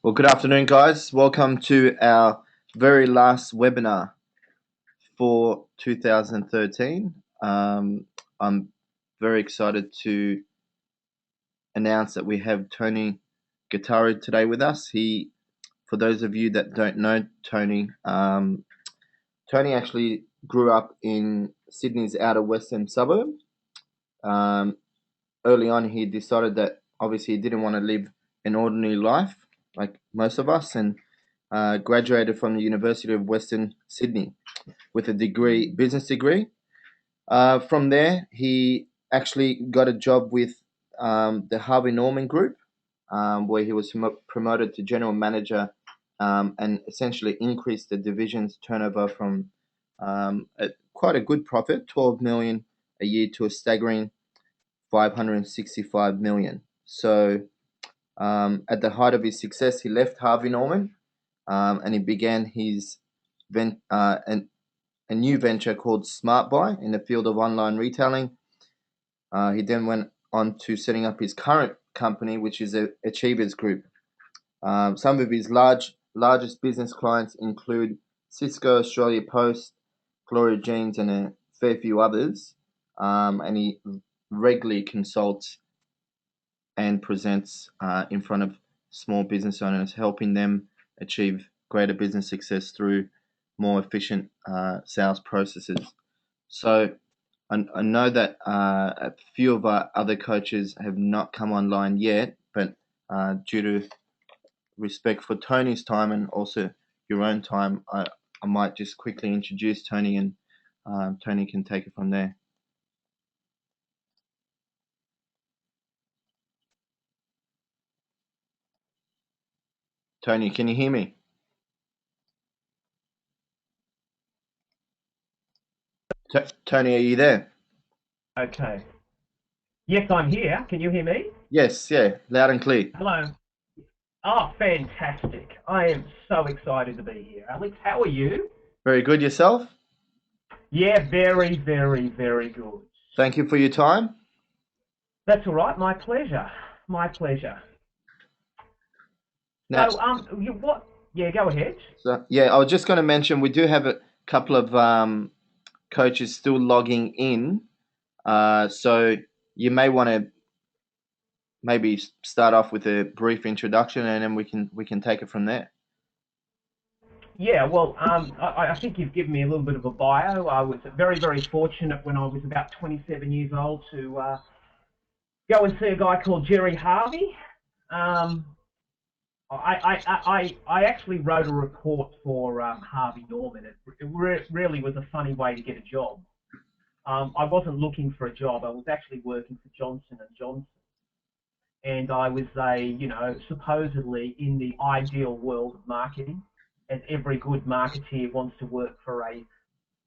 Well, good afternoon, guys. Welcome to our very last webinar for 2013. I'm very excited to announce that we have Tony Gattari today with us. For those of you that don't know Tony, Tony actually grew up in Sydney's outer western suburb. Um, Early on, he decided that obviously he didn't want to live an ordinary life like most of us, and graduated from the University of Western Sydney with a business degree. From there, he actually got a job with the Harvey Norman Group, where he was promoted to general manager, and essentially increased the division's turnover from quite a good profit, 12 million a year, to a staggering 565 million. So at the height of his success, he left Harvey Norman, and he began a new venture called Smart Buy in the field of online retailing. He then went on to setting up his current company, which is Achievers Group. Some of his largest business clients include Cisco, Australia Post, Gloria Jeans, and a fair few others. And he regularly consults and presents in front of small business owners, helping them achieve greater business success through more efficient sales processes. So I know that a few of our other coaches have not come online yet, but due to respect for Tony's time and also your own time, I might just quickly introduce Tony, and Tony can take it from there. Tony, can you hear me? Tony, are you there? Okay. Yes, I'm here. Can you hear me? Yes, yeah, loud and clear. Hello. Oh, fantastic. I am so excited to be here. Alex, how are you? Very good. Yourself? Yeah, very, very, very good. Thank you for your time. That's all right. My pleasure. My pleasure. Now, So, what? Yeah, go ahead. I was just going to mention we do have a couple of coaches still logging in, so you may want to maybe start off with a brief introduction, and then we can take it from there. Yeah, well, I think you've given me a little bit of a bio. I was very, very fortunate when I was about 27 years old to go and see a guy called Jerry Harvey. Um, I actually wrote a report for Harvey Norman. It really was a funny way to get a job. I wasn't looking for a job. I was actually working for Johnson and Johnson, and I was supposedly in the ideal world of marketing, as every good marketeer wants to work for a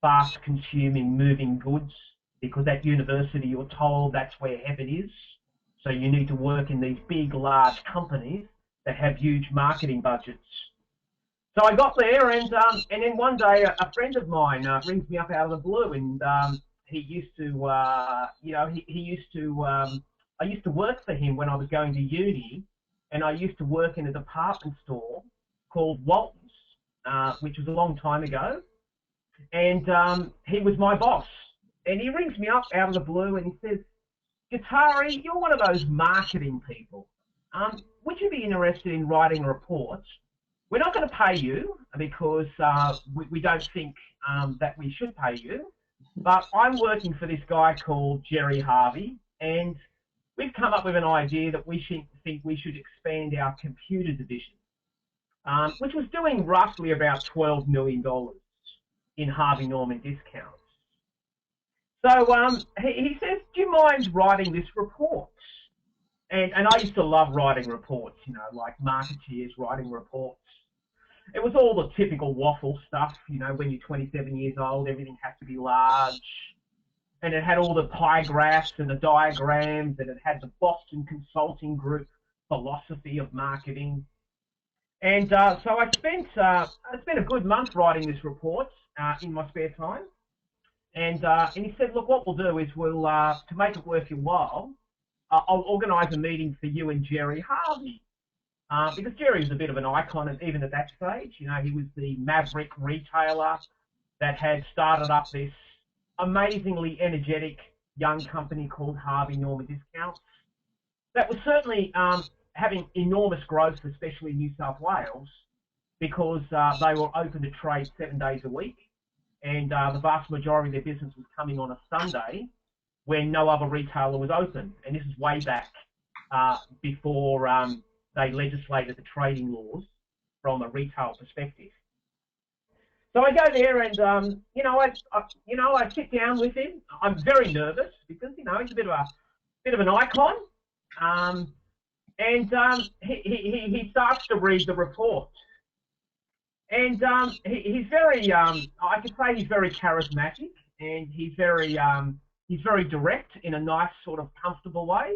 fast-consuming, moving goods, because at university you're told that's where heaven is. So you need to work in these big, large companies that have huge marketing budgets. So I got there, and then one day a friend of mine rings me up out of the blue, and he used to, he used to. I used to work for him when I was going to uni, and I used to work in a department store called Waltons, which was a long time ago, and he was my boss. And he rings me up out of the blue, and he says, Gattari, you're one of those marketing people. Would you be interested in writing reports? We're not going to pay you because we don't think that we should pay you. But I'm working for this guy called Jerry Harvey, and we've come up with an idea that think we should expand our computer division, which was doing roughly about $12 million in Harvey Norman discounts. So he says, do you mind writing this report? And I used to love writing reports, like marketeers writing reports. It was all the typical waffle stuff, when you're 27 years old, everything has to be large. And it had all the pie graphs and the diagrams, and it had the Boston Consulting Group philosophy of marketing. And so I spent a good month writing this report in my spare time. And he said, look, what we'll do is to make it worth your while, I'll organise a meeting for you and Jerry Harvey. because Jerry was a bit of an icon, and even at that stage, you know, he was the maverick retailer that had started up this amazingly energetic young company called Harvey Norman Discounts that was certainly having enormous growth, especially in New South Wales, because they were open to trade 7 days a week, and the vast majority of their business was coming on a Sunday when no other retailer was open. And this is way back before they legislated the trading laws from a retail perspective. So I go there, and I sit down with him. I'm very nervous because he's a bit of an icon, and he starts to read the report, and he's very I could say he's very charismatic, and he's very direct in a nice sort of comfortable way,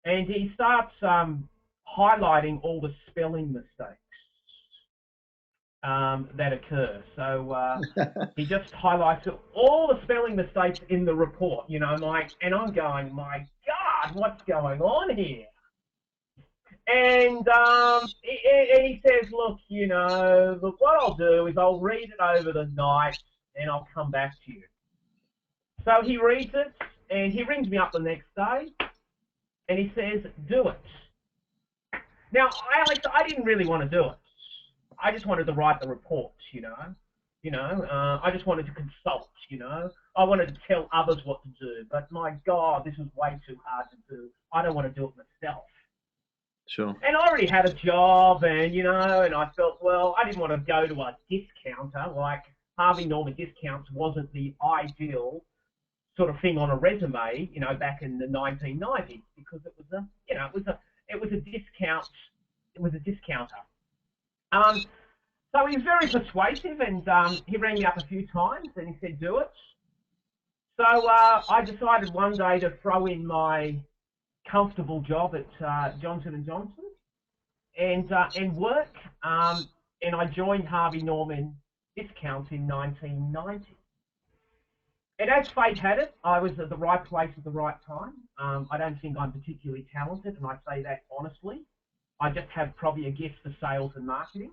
and he starts highlighting all the spelling mistakes that occur. So he just highlights all the spelling mistakes in the report, and I'm going, my God, what's going on here? And he says, look, what I'll do is I'll read it over the night and I'll come back to you. So he reads it, and he rings me up the next day, and he says, do it. Now, Alex, I didn't really want to do it. I just wanted to write the report, I just wanted to consult, I wanted to tell others what to do. But my God, this was way too hard to do. I don't want to do it myself. Sure. And I already had a job, and and I felt, well, I didn't want to go to a discounter. Like Harvey Norman Discounts wasn't the ideal sort of thing on a resume, back in the 1990s, because it was a discount. It was a discounter. So he was very persuasive, and he rang me up a few times, and he said, do it. So I decided one day to throw in my comfortable job at Johnson & Johnson and work, and I joined Harvey Norman Discounts in 1990. And as fate had it, I was at the right place at the right time. I don't think I'm particularly talented, and I say that honestly. I just have probably a gift for sales and marketing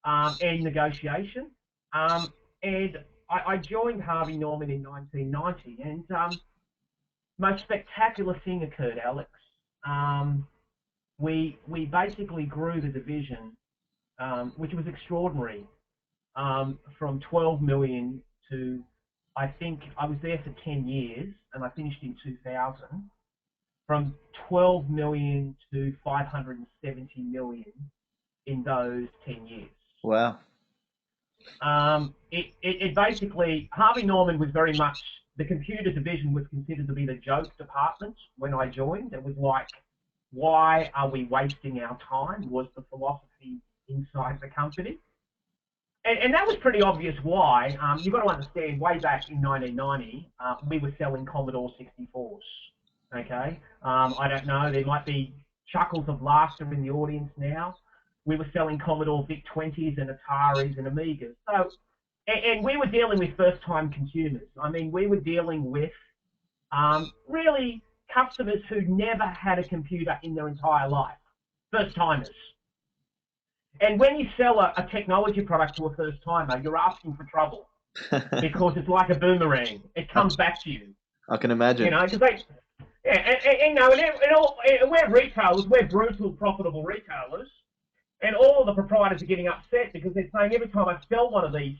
and negotiation. And I joined Harvey Norman in 1990, and most spectacular thing occurred, Alex. We basically grew the division, which was extraordinary, from 12 million to, I think I was there for 10 years, and I finished in 2000. From 12 million to 570 million in those 10 years. Wow. It basically, Harvey Norman was very much, the computer division was considered to be the joke department when I joined. It was like, why are we wasting our time, was the philosophy inside the company. And that was pretty obvious why. You've got to understand, way back in 1990, we were selling Commodore 64s. Okay, I don't know, there might be chuckles of laughter in the audience now. We were selling Commodore VIC-20s and Ataris and Amigas. So, and we were dealing with first-time consumers. I mean, we were dealing with really customers who never had a computer in their entire life, first-timers. And when you sell a technology product to a first-timer, you're asking for trouble because it's like a boomerang. It comes back to you. I can imagine. Because we're retailers, we're brutal, profitable retailers, and all of the proprietors are getting upset because they're saying every time I sell one of these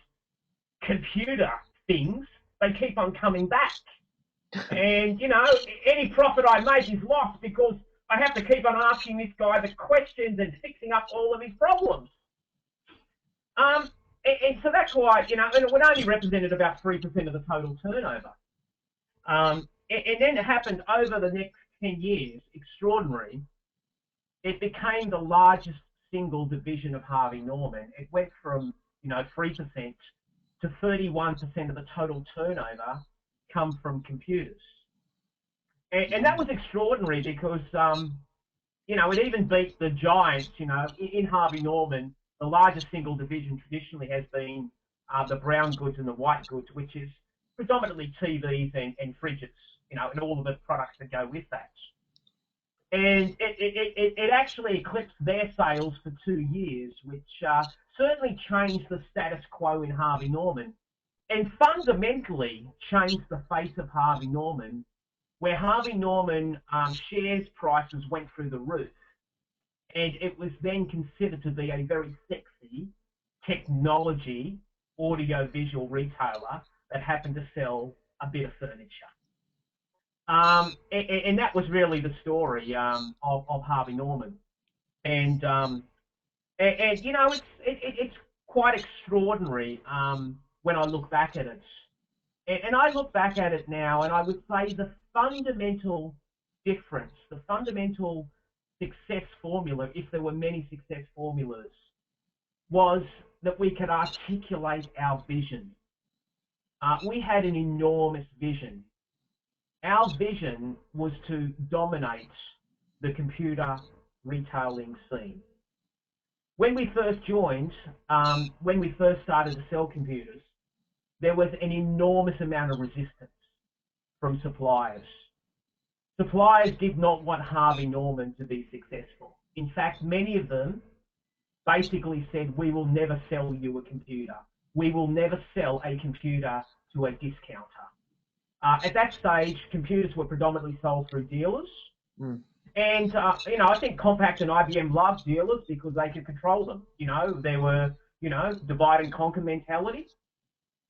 computer things, they keep on coming back. And, any profit I make is lost because I have to keep on asking this guy the questions and fixing up all of his problems. And so that's why, and it would only represented about 3% of the total turnover. And then it happened over the next 10 years, extraordinary. It became the largest single division of Harvey Norman. It went from, 3% to 31% of the total turnover come from computers. And that was extraordinary because, it even beat the giants, in Harvey Norman. The largest single division traditionally has been the brown goods and the white goods, which is predominantly TVs and fridges, and all of the products that go with that. And it actually eclipsed their sales for 2 years, which certainly changed the status quo in Harvey Norman and fundamentally changed the face of Harvey Norman, where Harvey Norman shares prices went through the roof. And it was then considered to be a very sexy technology audio-visual retailer that happened to sell a bit of furniture. And that was really the story of Harvey Norman. And, and you know, it's quite extraordinary when I look back at it. And I look back at it now, and I would say the fundamental difference, the fundamental success formula, if there were many success formulas, was that we could articulate our vision. We had an enormous vision. Our vision was to dominate the computer retailing scene. When we first joined, when we first started to sell computers, there was an enormous amount of resistance from suppliers. Suppliers did not want Harvey Norman to be successful. In fact, many of them basically said, we will never sell you a computer. We will never sell a computer to a discounter. At that stage, computers were predominantly sold through dealers. Mm. And, you know, I think Compaq and IBM loved dealers because they could control them. You know, they were, you know, divide and conquer mentality.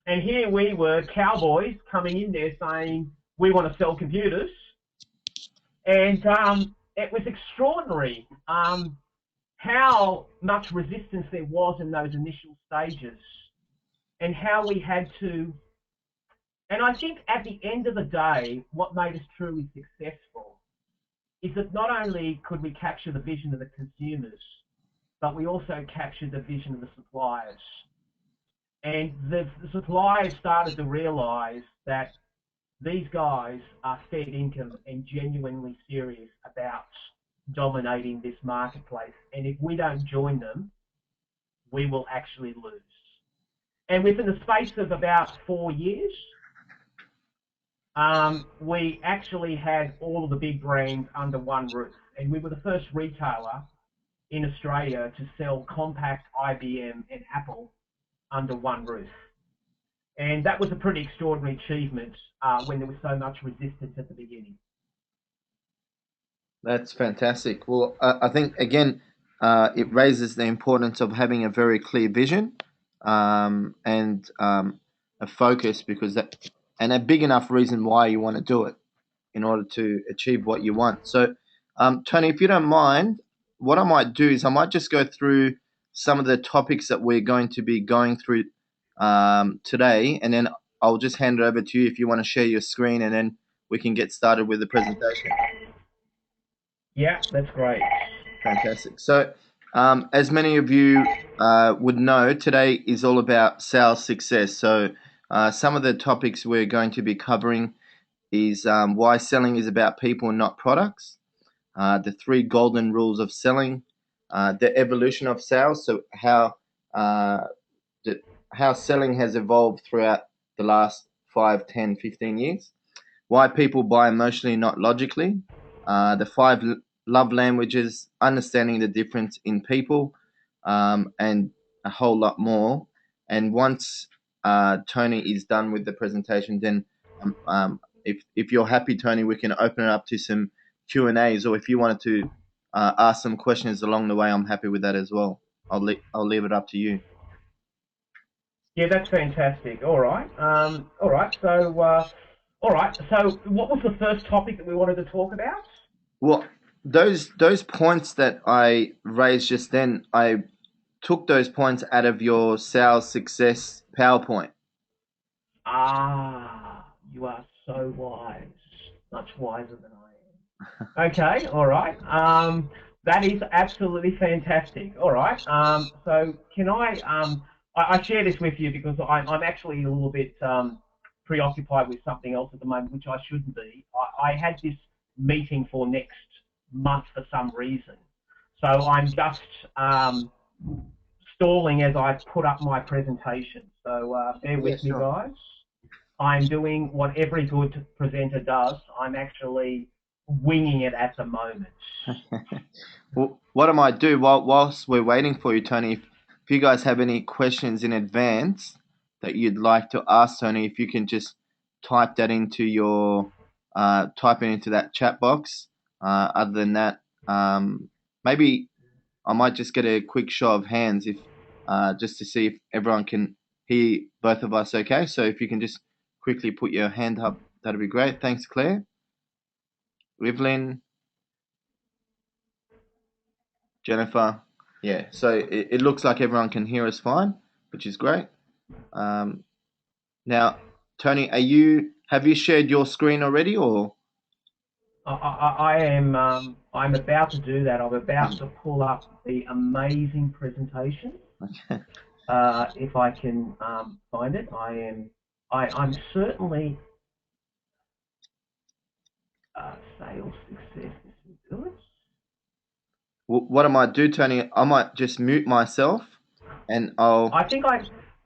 And here we were, cowboys, coming in there saying, we want to sell computers. And it was extraordinary how much resistance there was in those initial stages and how we had to. And I think at the end of the day, what made us truly successful is that not only could we capture the vision of the consumers, but we also captured the vision of the suppliers. And the suppliers started to realise that these guys are fed income and genuinely serious about dominating this marketplace. And if we don't join them, we will actually lose. And within the space of about 4 years, we actually had all of the big brands under one roof. And we were the first retailer in Australia to sell Compaq, IBM, and Apple under one roof. And that was a pretty extraordinary achievement when there was so much resistance at the beginning. That's fantastic. Well, I think again, it raises the importance of having a very clear vision and a focus, because that, and a big enough reason why you want to do it in order to achieve what you want. So, Tony, if you don't mind, what I might do is I might just go through some of the topics that we're going to be going through today, and then I'll just hand it over to you if you want to share your screen, and then we can get started with the presentation. Yeah, that's great. Fantastic. So, as many of you would know, today is all about sales success. So, some of the topics we're going to be covering is why selling is about people and not products, the 3 golden rules of selling, the evolution of sales, so how selling has evolved throughout the last 5, 10, 15 years, why people buy emotionally, not logically, the 5 love languages, understanding the difference in people, and a whole lot more. And once Tony is done with the presentation, then if you're happy, Tony, we can open it up to some Q&As, or if you wanted to ask some questions along the way, I'm happy with that as well. I'll leave it up to you. Yeah, that's fantastic. All right. All right. So, all right. So, what was the first topic that we wanted to talk about? Well, those points that I raised just then, I took those points out of your sales success PowerPoint. Ah, you are so wise. Much wiser than I am. Okay. All right. That is absolutely fantastic. All right. So, can I share this with you because I'm actually a little bit preoccupied with something else at the moment, which I shouldn't be. I had this meeting for next month for some reason. So I'm just stalling as I put up my presentation. So bear with me, guys. I'm doing what every good presenter does. I'm actually winging it at the moment. Well, what I might do whilst we're waiting for you, Tony, if you guys have any questions in advance that you'd like to ask Tony, if you can just type that into your type it into that chat box. Other than that, maybe I might just get a quick show of hands if just to see if everyone can hear both of us okay. So if you can just quickly put your hand up, that'd be great. Thanks, Claire. Evelyn, Jennifer. Yeah, so it looks like everyone can hear us fine, which is great. Um, now, Tony, have you shared your screen already or? I am. I'm about to do that. I'm about to pull up the amazing presentation. If I can find it, I am. I'm certainly sales success. This will do it. What I might do, Tony, I might just mute myself and I'll. I think I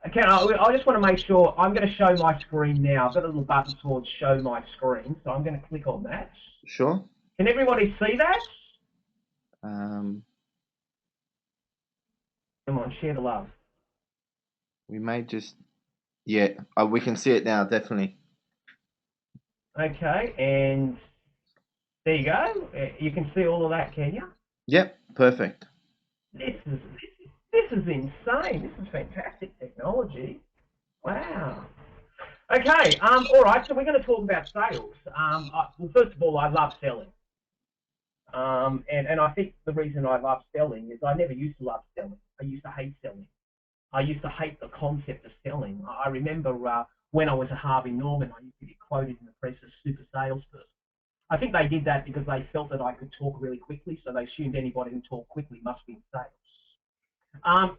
can. I just want to make sure. I'm going to show my screen now. I've got a little button towards show my screen, so I'm going to click on that. Sure. Can everybody see that? Um, Come on, share the love. we may just. Yeah, we can see it now, definitely. Okay, and there you go. You can see all of that, can you? Yep, perfect. This is insane. This is fantastic technology. Wow. Okay. All right. So we're going to talk about sales. Well, first of all, I love selling. And I think the reason I love selling is I never used to love selling. I used to hate selling. I used to hate the concept of selling. I remember when I was at Harvey Norman, I used to get quoted in the press as super salesperson. I think they did that because they felt that I could talk really quickly, so they assumed anybody who talked quickly must be in sales.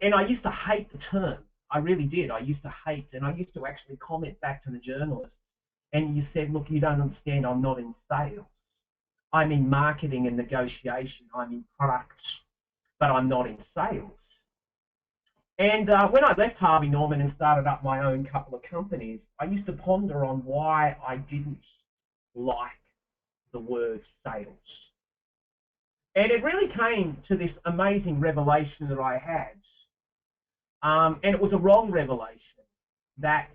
And I used to hate the term. I really did. I used to hate, and I used to actually comment back to the journalists. And you said, look, you don't understand, I'm not in sales. I'm in marketing and negotiation. I'm in products, but I'm not in sales. And when I left Harvey Norman and started up my own couple of companies, I used to ponder on why I didn't like the word sales. And it really came to this amazing revelation that I had. And it was a wrong revelation that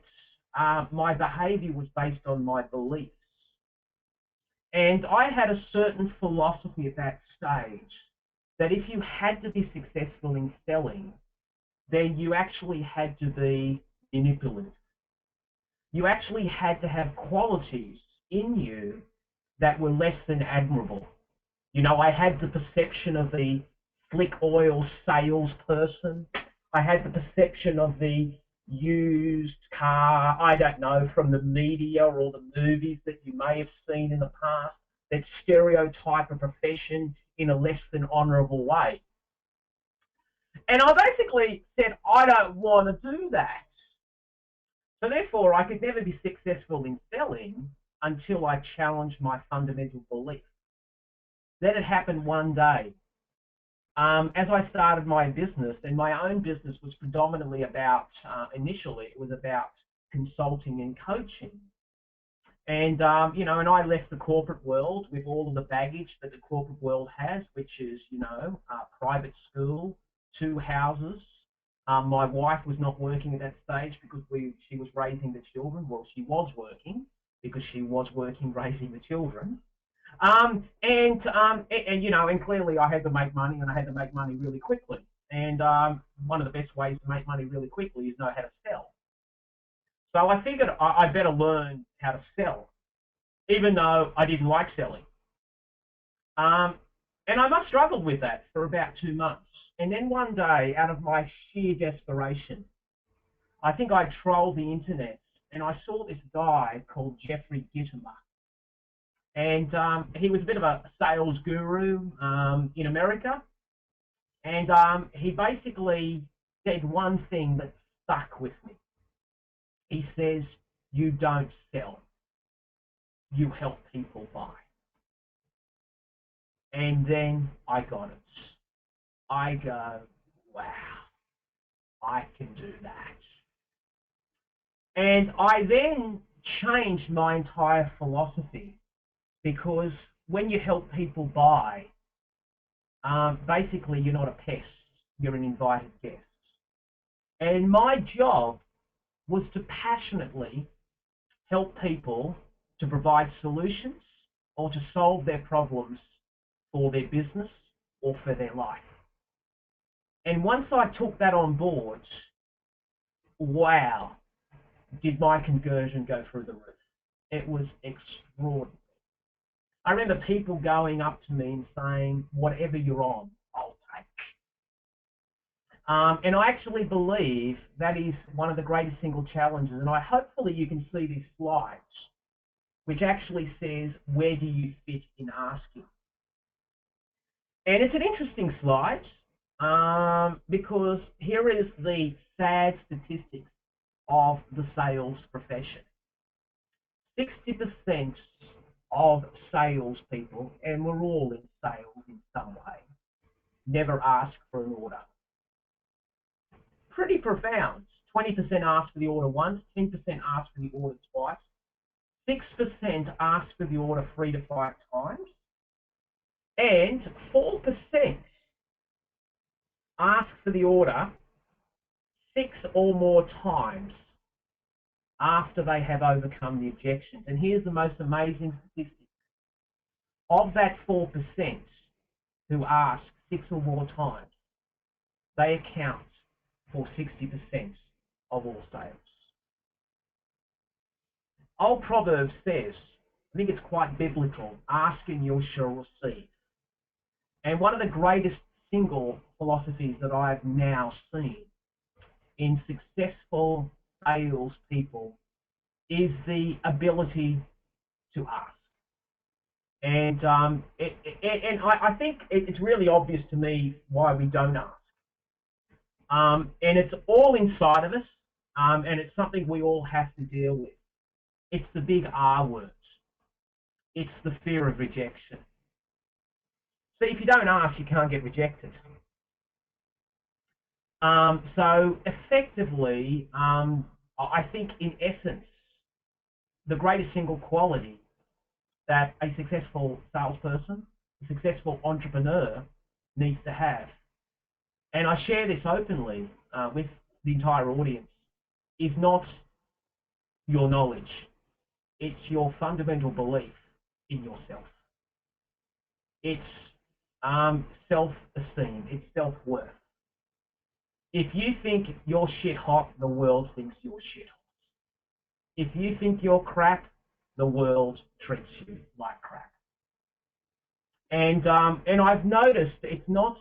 my behavior was based on my beliefs. And I had a certain philosophy at that stage that if you had to be successful in selling, then you actually had to be manipulative. You actually had to have qualities in you that were less than admirable. You know, I had the perception of the slick oil salesperson. I had the perception of the used car, I don't know, from the media or the movies that you may have seen in the past that stereotype a profession in a less than honourable way. And I basically said, I don't want to do that. So therefore, I could never be successful in selling until I challenged my fundamental belief. Then it happened one day. As I started my business, and my own business was predominantly about, initially, it was about consulting and coaching. And, you know, and I left the corporate world with all of the baggage that the corporate world has, which is, you know, private school, 2 houses. My wife was not working at that stage because she was raising the children. Well, she was working because she was working raising the children. And you know, and clearly I had to make money, and I had to make money really quickly. And one of the best ways to make money really quickly is know how to sell. So I figured I better learn how to sell, even though I didn't like selling. And I must struggled with that for about 2 months. And then one day, out of my sheer desperation, I think I trolled the internet, and I saw this guy called Jeffrey Gitomer. And he was a bit of a sales guru in America. And he basically said one thing that stuck with me. He says, you don't sell, you help people buy. And then I got it. I go, wow, I can do that. And I then changed my entire philosophy, because when you help people buy, basically you're not a pest, you're an invited guest. And my job was to passionately help people to provide solutions or to solve their problems for their business or for their life. And once I took that on board, wow, did my conversion go through the roof. It was extraordinary. I remember people going up to me and saying, whatever you're on, I'll take. And I actually believe that is one of the greatest single challenges. And hopefully you can see these slides, which actually says, where do you fit in asking? And it's an interesting slide because here is the sad statistics of the sales profession. 60% of salespeople, and we're all in sales in some way, never ask for an order. Pretty profound. 20% ask for the order once, 10% ask for the order twice, 6% ask for the order 3 to 5 times, and 4% ask for the order 6 or more times after they have overcome the objections. And here's the most amazing statistic. Of that 4% who ask 6 or more times, they account for 60% of all sales. Old proverb says, I think it's quite biblical, ask and you shall receive. And one of the greatest single philosophies that I've now seen in successful salespeople is the ability to ask. And I think it's really obvious to me why we don't ask. And it's all inside of us, and it's something we all have to deal with. It's the big R words. It's the fear of rejection. See, if you don't ask, you can't get rejected. So effectively, I think in essence, the greatest single quality that a successful salesperson, a successful entrepreneur needs to have, and I share this openly with the entire audience, is not your knowledge. It's your fundamental belief in yourself. It's self-esteem. It's self-worth. If you think you're shit hot, the world thinks you're shit hot. If you think you're crap, the world treats you like crap. And I've noticed it's not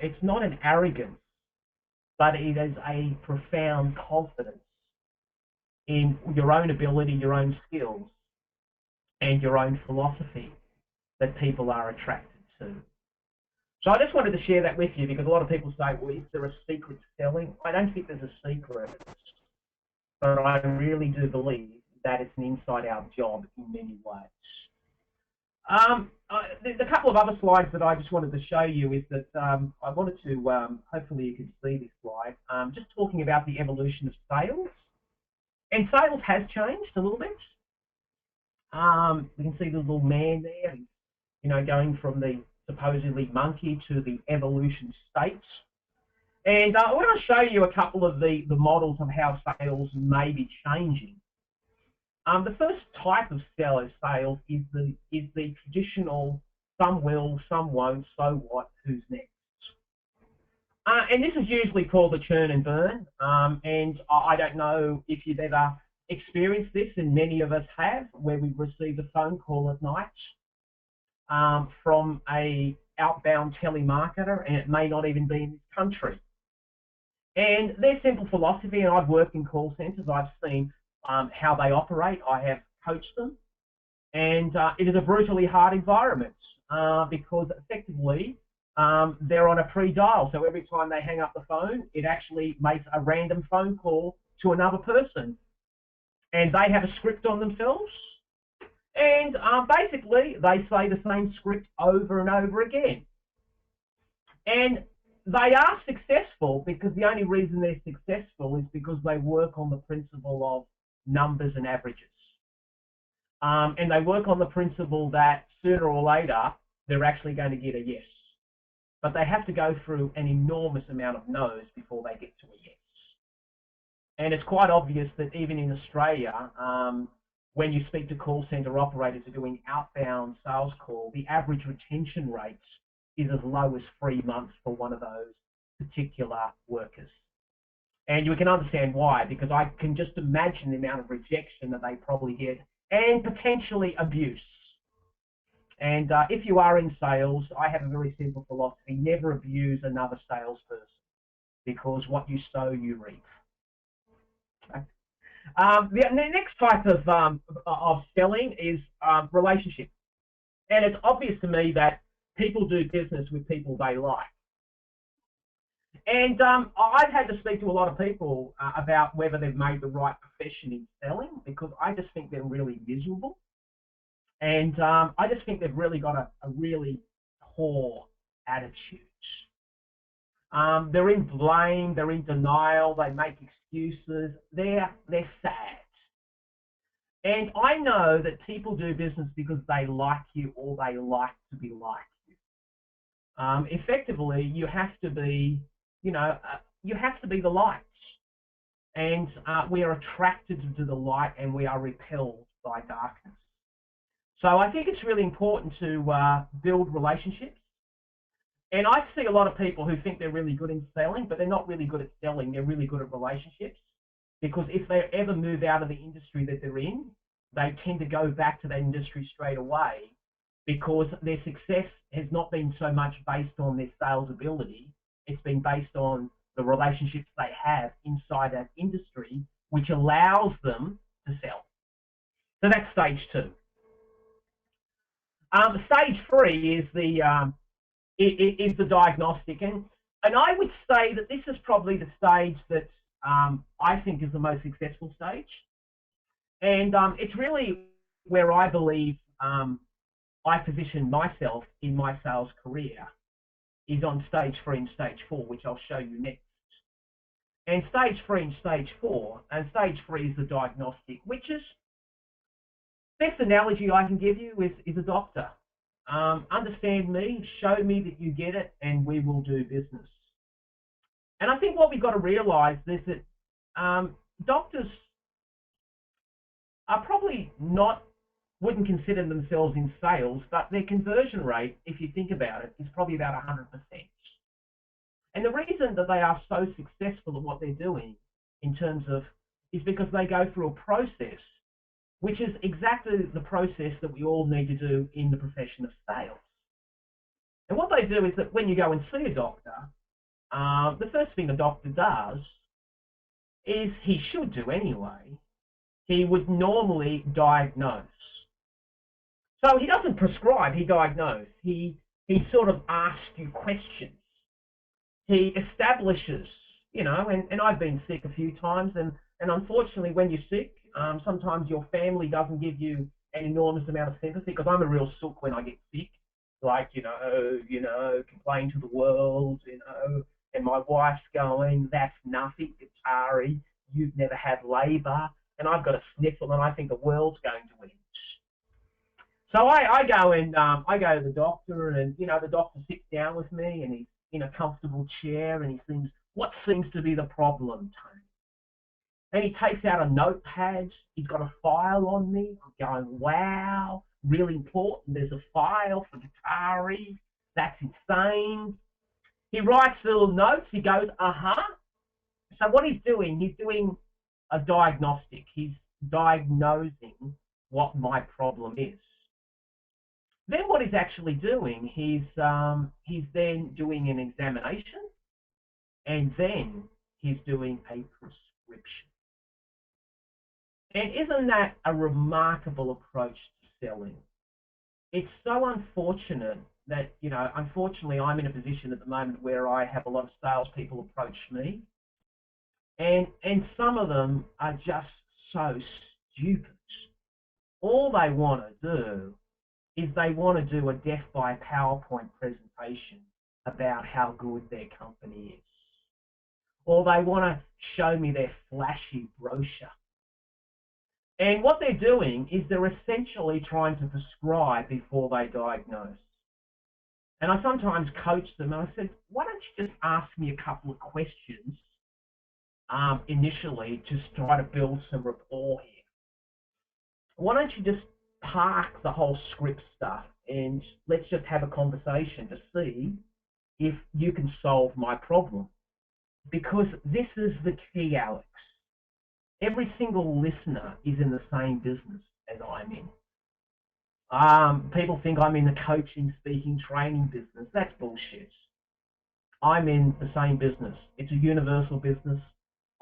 it's not an arrogance, but it is a profound confidence in your own ability, your own skills, and your own philosophy that people are attracted to. So I just wanted to share that with you because a lot of people say, well, is there a secret to selling? I don't think there's a secret, but I really do believe that it's an inside-out job in many ways. The couple of other slides that I just wanted to show you is that I wanted to, hopefully you can see this slide, just talking about the evolution of sales. And sales has changed a little bit. You can see the little man there, you know, going from the supposedly monkey to the evolution state. And I want to show you a couple of the models of how sales may be changing. The first type of sales is the traditional, some will, some won't, so what, who's next? And this is usually called the churn and burn. And I don't know if you've ever experienced this, and many of us have, where we receive a phone call at night from a outbound telemarketer, and it may not even be in this country. And their simple philosophy, and I've worked in call centres, I've seen how they operate, I have coached them, and it is a brutally hard environment because effectively they're on a pre-dial, so every time they hang up the phone, it actually makes a random phone call to another person, and they have a script on themselves, and basically they say the same script over and over again. And they are successful because the only reason they're successful is because they work on the principle of numbers and averages. And they work on the principle that sooner or later they're actually going to get a yes. But they have to go through an enormous amount of no's before they get to a yes. And it's quite obvious that even in Australia, when you speak to call centre operators who are doing outbound sales call, the average retention rate is as low as 3 months for one of those particular workers. And you can understand why, because I can just imagine the amount of rejection that they probably get and potentially abuse. And if you are in sales, I have a very simple philosophy: never abuse another salesperson, because what you sow, you reap. Okay. The next type of selling is relationship. And it's obvious to me that people do business with people they like. And I've had to speak to a lot of people about whether they've made the right profession in selling, because I just think they're really miserable. And I just think they've really got a really poor attitude. They're in blame, they're in denial, they make excuses, they're sad. And I know that people do business because they like you or they like to be like you. Effectively, you have to be, you have to be the light. And we are attracted to the light and we are repelled by darkness. So I think it's really important to build relationships. And I see a lot of people who think they're really good in selling, but they're not really good at selling. They're really good at relationships. Because if they ever move out of the industry that they're in, they tend to go back to that industry straight away, because their success has not been so much based on their sales ability. It's been based on the relationships they have inside that industry, which allows them to sell. So that's stage 2. Stage 3 is the diagnostic, and I would say that this is probably the stage that I think is the most successful stage, and it's really where I believe I position myself in my sales career, is on stage 3 and stage 4, which I'll show you next. And stage 3 and stage 4, and stage 3 is the diagnostic, which is, best analogy I can give you is a doctor. Understand me, show me that you get it, and we will do business. And I think what we've got to realise is that doctors are probably wouldn't consider themselves in sales, but their conversion rate, if you think about it, is probably about 100%. And the reason that they are so successful at what they're doing in terms of, is because they go through a process, which is exactly the process that we all need to do in the profession of sales. And what they do is that when you go and see a doctor, the first thing the doctor does is, he should do anyway, he would normally diagnose. So he doesn't prescribe, he diagnoses. He sort of asks you questions. He establishes, and I've been sick a few times, and unfortunately when you're sick, sometimes your family doesn't give you an enormous amount of sympathy, because I'm a real sook when I get sick. Like, complain to the world, and my wife's going, that's nothing, Gattari, you've never had labour, and I've got a sniffle and I think the world's going to end. So I go to the doctor, and the doctor sits down with me, and he's in a comfortable chair, and he thinks, what seems to be the problem, Tony? And he takes out a notepad. He's got a file on me. I'm going, wow, really important. There's a file for Gattari. That's insane. He writes little notes. He goes, uh-huh. So what he's doing a diagnostic. He's diagnosing what my problem is. Then what he's actually doing, he's then doing an examination, and then he's doing a prescription. And isn't that a remarkable approach to selling? It's so unfortunate that, unfortunately I'm in a position at the moment where I have a lot of salespeople approach me, and some of them are just so stupid. All they want to do is they want to do a death by PowerPoint presentation about how good their company is. Or they want to show me their flashy brochure. And what they're doing is they're essentially trying to prescribe before they diagnose. And I sometimes coach them, and I said, why don't you just ask me a couple of questions initially to try to build some rapport here? Why don't you just park the whole script stuff and let's just have a conversation to see if you can solve my problem? Because this is the key, Alex. Every single listener is in the same business as I'm in. People think I'm in the coaching, speaking, training business. That's bullshit. I'm in the same business. It's a universal business.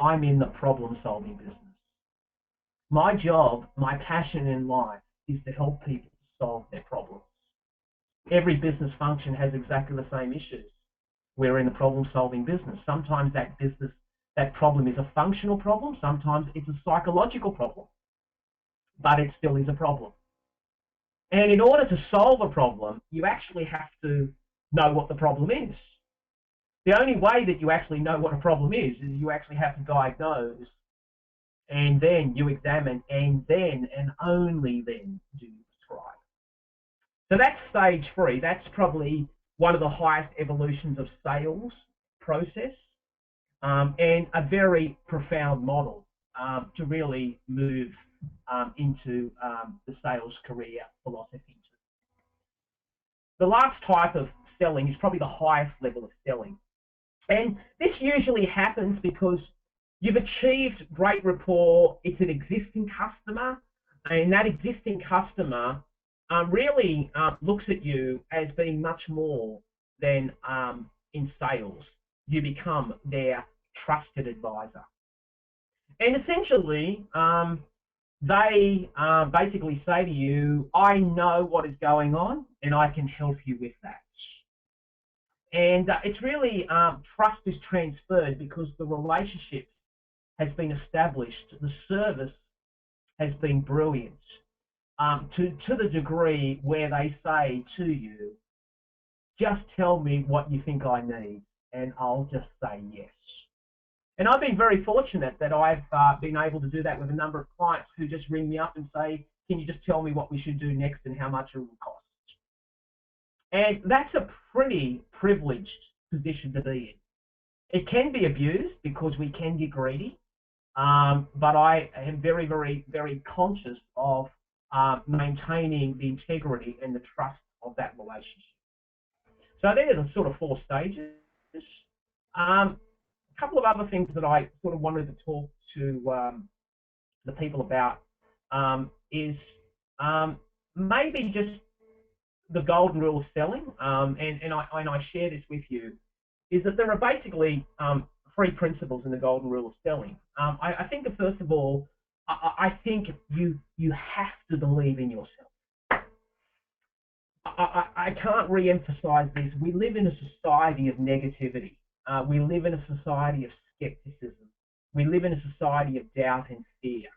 I'm in the problem-solving business. My job, my passion in life is to help people solve their problems. Every business function has exactly the same issues. We're in the problem-solving business. Sometimes that problem is a functional problem. Sometimes it's a psychological problem. But it still is a problem. And in order to solve a problem, you actually have to know what the problem is. The only way that you actually know what a problem is you actually have to diagnose, and then you examine, and then, and only then, do you prescribe. So that's stage 3. That's probably one of the highest evolutions of sales process, and a very profound model to really move into the sales career philosophy. The last type of selling is probably the highest level of selling. And this usually happens because you've achieved great rapport. It's an existing customer, and that existing customer really looks at you as being much more than in sales. You become their trusted advisor. And essentially, they basically say to you, I know what is going on and I can help you with that. And it's really trust is transferred because the relationship has been established. The service has been brilliant to the degree where they say to you, just tell me what you think I need and I'll just say yes. And I've been very fortunate that I've been able to do that with a number of clients who just ring me up and say, can you just tell me what we should do next and how much it will cost? And that's a pretty privileged position to be in. It can be abused because we can get greedy, but I am very, very, very conscious of maintaining the integrity and the trust of that relationship. So there are the sort of 4 stages. A couple of other things that I sort of wanted to talk to the people about is maybe just the golden rule of selling, and I share this with you, is that there are basically 3 principles in the golden rule of selling. I think that first of all, I think you have to believe in yourself. I can't re-emphasize this. We live in a society of negativity. We live in a society of skepticism. We live in a society of doubt and fear.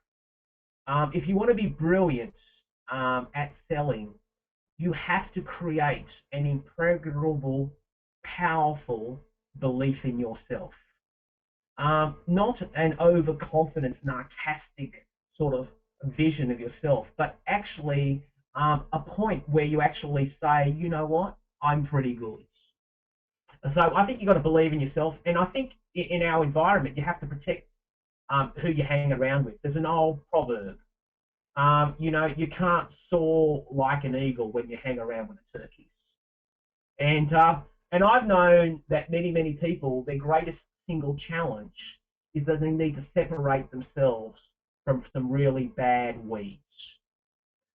If you want to be brilliant at selling, you have to create an impregnable, powerful belief in yourself. Not an overconfident, narcissistic sort of vision of yourself, but actually a point where you actually say, you know what, I'm pretty good. So I think you've got to believe in yourself. And I think in our environment, you have to protect who you hang around with. There's an old proverb. You can't soar like an eagle when you hang around with the turkeys. And I've known that many people, their greatest single challenge is that they need to separate themselves from some really bad weeds.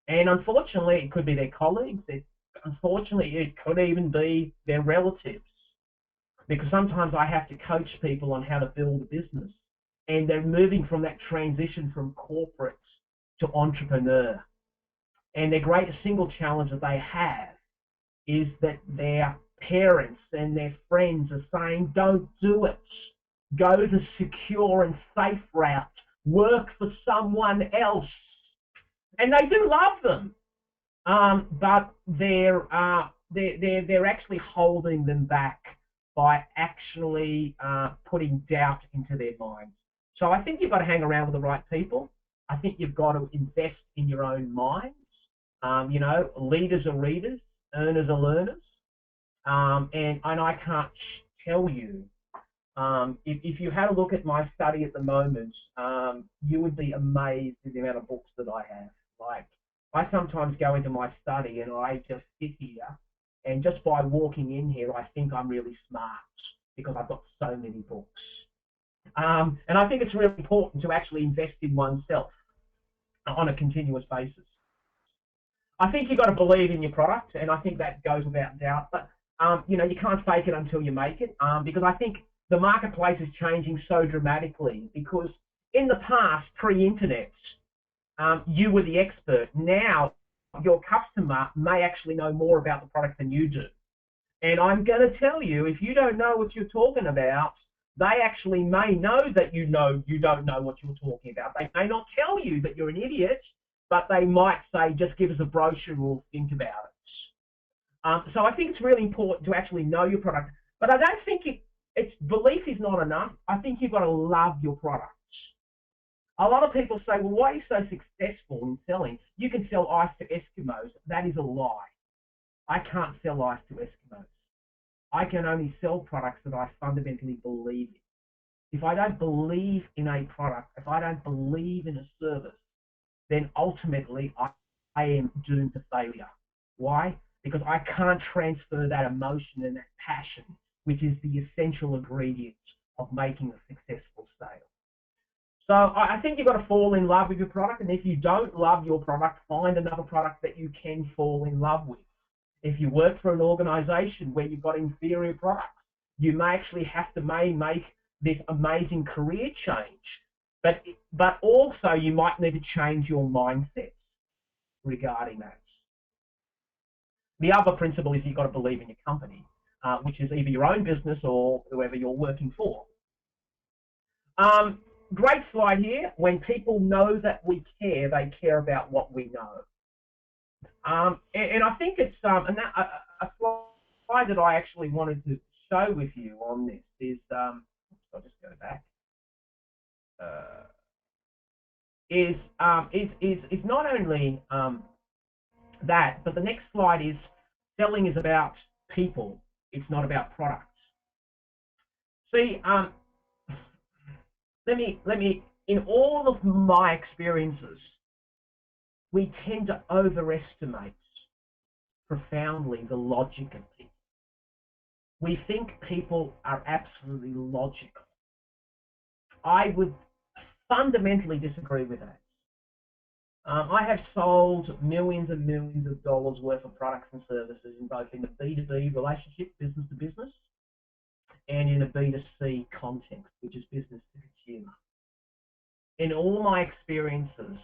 And unfortunately, it could be their colleagues. Unfortunately, it could even be their relatives. Because sometimes I have to coach people on how to build a business. And they're moving from that transition from corporate to entrepreneur. And their greatest single challenge that they have is that their parents and their friends are saying, don't do it. Go the secure and safe route. Work for someone else. And they do love them. But they're actually holding them back by actually putting doubt into their minds. So I think you've got to hang around with the right people. I think you've got to invest in your own minds. Leaders are readers, earners are learners. And I can't tell you, if you had a look at my study at the moment, you would be amazed at the amount of books that I have. Like, I sometimes go into my study and I just sit here, and just by walking in here, I think I'm really smart because I've got so many books. And I think it's really important to actually invest in oneself on a continuous basis. I think you've got to believe in your product, and I think that goes without doubt. But you can't fake it until you make it, because I think the marketplace is changing so dramatically. Because in the past, pre-internet, you were the expert. Now, your customer may actually know more about the product than you do. And I'm going to tell you, if you don't know what you're talking about, they actually may know that you don't know what you're talking about. They may not tell you that you're an idiot, but they might say, just give us a brochure, we'll think about it. So I think it's really important to actually know your product. But I don't think it's belief is not enough. I think you've got to love your product. A lot of people say, well, why are you so successful in selling? You can sell ice to Eskimos. That is a lie. I can't sell ice to Eskimos. I can only sell products that I fundamentally believe in. If I don't believe in a product, if I don't believe in a service, then ultimately I am doomed to failure. Why? Because I can't transfer that emotion and that passion, which is the essential ingredient of making a successful sale. So I think you've got to fall in love with your product, and if you don't love your product, find another product that you can fall in love with. If you work for an organization where you've got inferior products, you may actually have to make this amazing career change, but also you might need to change your mindset regarding that. The other principle is you've got to believe in your company, which is either your own business or whoever you're working for. Great slide here. When people know that we care, they care about what we know. And I think it's a slide that I actually wanted to show with you on this is, I'll just go back, is not only that, but the next slide is selling is about people. It's not about products. See, let me, in all of my experiences, we tend to overestimate profoundly the logic of people. We think people are absolutely logical. I would fundamentally disagree with that. I have sold millions and millions of dollars worth of products and services in both in the B2B relationship, business to business, and in a B2C context, which is business to consumer. In all my experiences,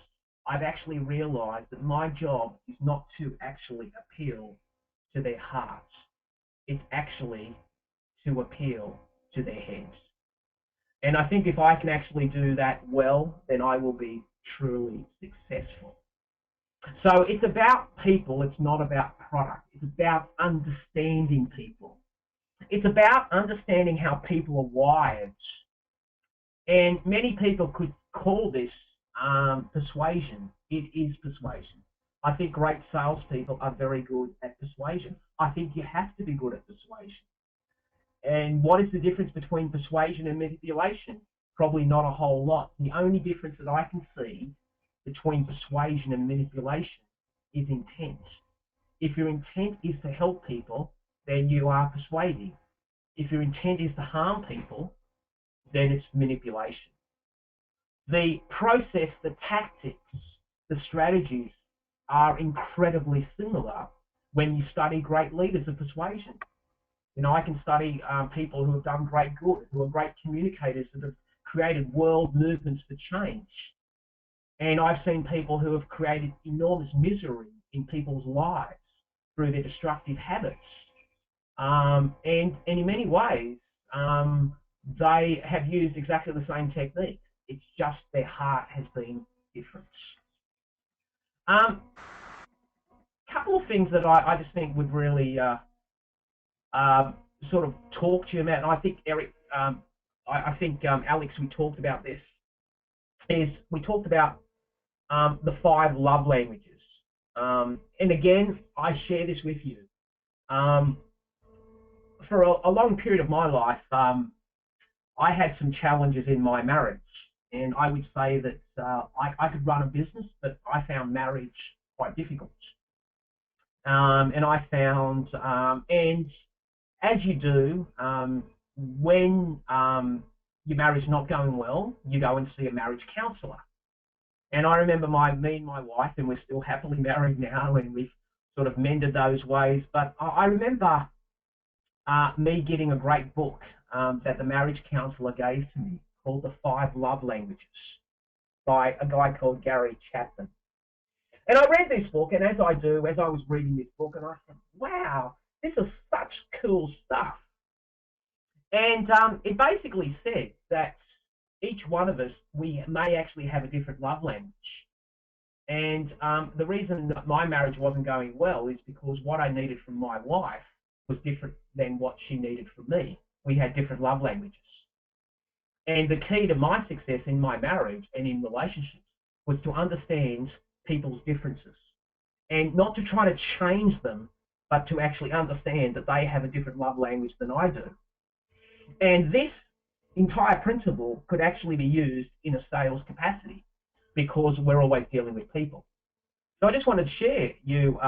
I've actually realized that my job is not to actually appeal to their hearts. It's actually to appeal to their heads. And I think if I can actually do that well, then I will be truly successful. So it's about people, it's not about product. It's about understanding people. It's about understanding how people are wired. And many people could call this persuasion. It is persuasion. I think great salespeople are very good at persuasion. I think you have to be good at persuasion. And what is the difference between persuasion and manipulation? Probably not a whole lot. The only difference that I can see between persuasion and manipulation is intent. If your intent is to help people, then you are persuading. If your intent is to harm people, then it's manipulation. The process, the tactics, the strategies are incredibly similar when you study great leaders of persuasion. You know, I can study people who have done great good, who are great communicators that have created world movements for change. And I've seen people who have created enormous misery in people's lives through their destructive habits. And in many ways, they have used exactly the same technique. It's just their heart has been different. Couple of things that I just think would really sort of talk to you about, and I think Eric, I think Alex, we talked about this, is we talked about the 5 love languages. And again, I share this with you. Um, for a long period of my life, I had some challenges in my marriage, and I would say that I could run a business, but I found marriage quite difficult. And I found, and as you do, when your marriage is not going well, you go and see a marriage counsellor. And I remember me and my wife, and we're still happily married now, and we've sort of mended those ways. But I remember me getting a great book that the marriage counsellor gave to me called The 5 Love Languages by a guy called Gary Chapman. And I read this book, and as I was reading this book, and I said, wow, this is such cool stuff. And it basically said that each one of us, we may actually have a different love language. And the reason that my marriage wasn't going well is because what I needed from my wife was different than what she needed from me. We had different love languages. And the key to my success in my marriage and in relationships was to understand people's differences and not to try to change them, but to actually understand that they have a different love language than I do. And this entire principle could actually be used in a sales capacity because we're always dealing with people. So I just wanted to share you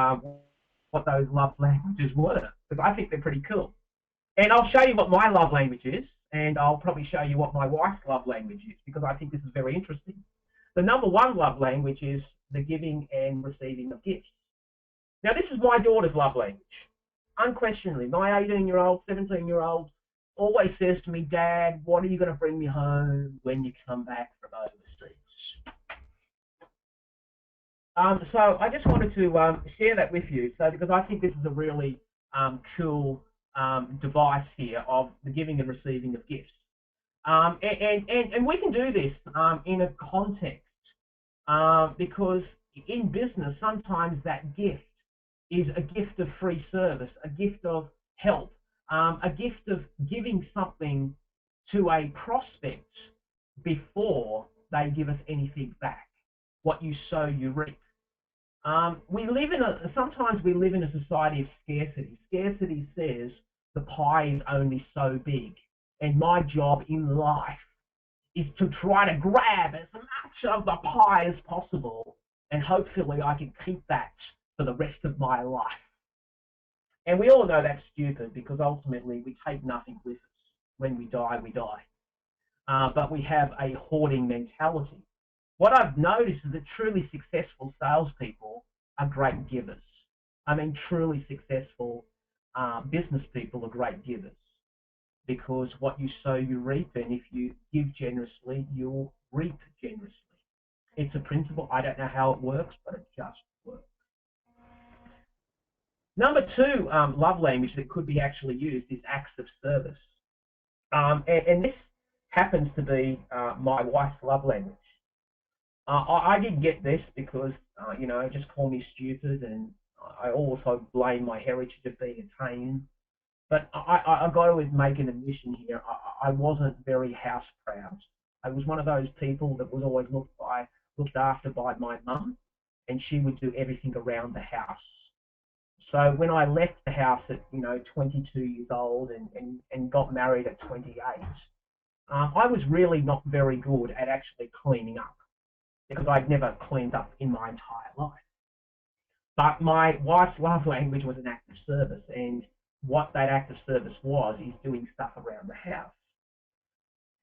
what those love languages were, because I think they're pretty cool. And I'll show you what my love language is, and I'll probably show you what my wife's love language is, because I think this is very interesting. The number 1 love language is the giving and receiving of gifts. Now, this is my daughter's love language. Unquestionably, my 18-year-old, 17-year-old always says to me, Dad, what are you going to bring me home when you come back from overseas? So I just wanted to share that with you, because I think this is a really cool device here of the giving and receiving of gifts. And we can do this in a context because in business, sometimes that gift is a gift of free service, a gift of help, a gift of giving something to a prospect before they give us anything back. What you sow, you reap. Sometimes we live in a society of scarcity. Scarcity says the pie is only so big, and my job in life is to try to grab as much of the pie as possible, and hopefully I can keep that for the rest of my life. And we all know that's stupid, because ultimately we take nothing with us. When we die, we die. But we have a hoarding mentality. What I've noticed is that truly successful salespeople are great givers. I mean, truly successful business people are great givers, because what you sow, you reap, and if you give generously, you'll reap generously. It's a principle. I don't know how it works, but it just works. Number 2 love language that could be actually used is acts of service. And this happens to be my wife's love language. I did get this because, just call me stupid, and I also blame my heritage of being Italian. But I got to make an admission here. I wasn't very house proud. I was one of those people that was always looked after by my mum, and she would do everything around the house. So when I left the house at 22 years old and got married at 28, I was really not very good at actually cleaning up, because I'd never cleaned up in my entire life. But my wife's love language was an act of service, and what that act of service is doing stuff around the house.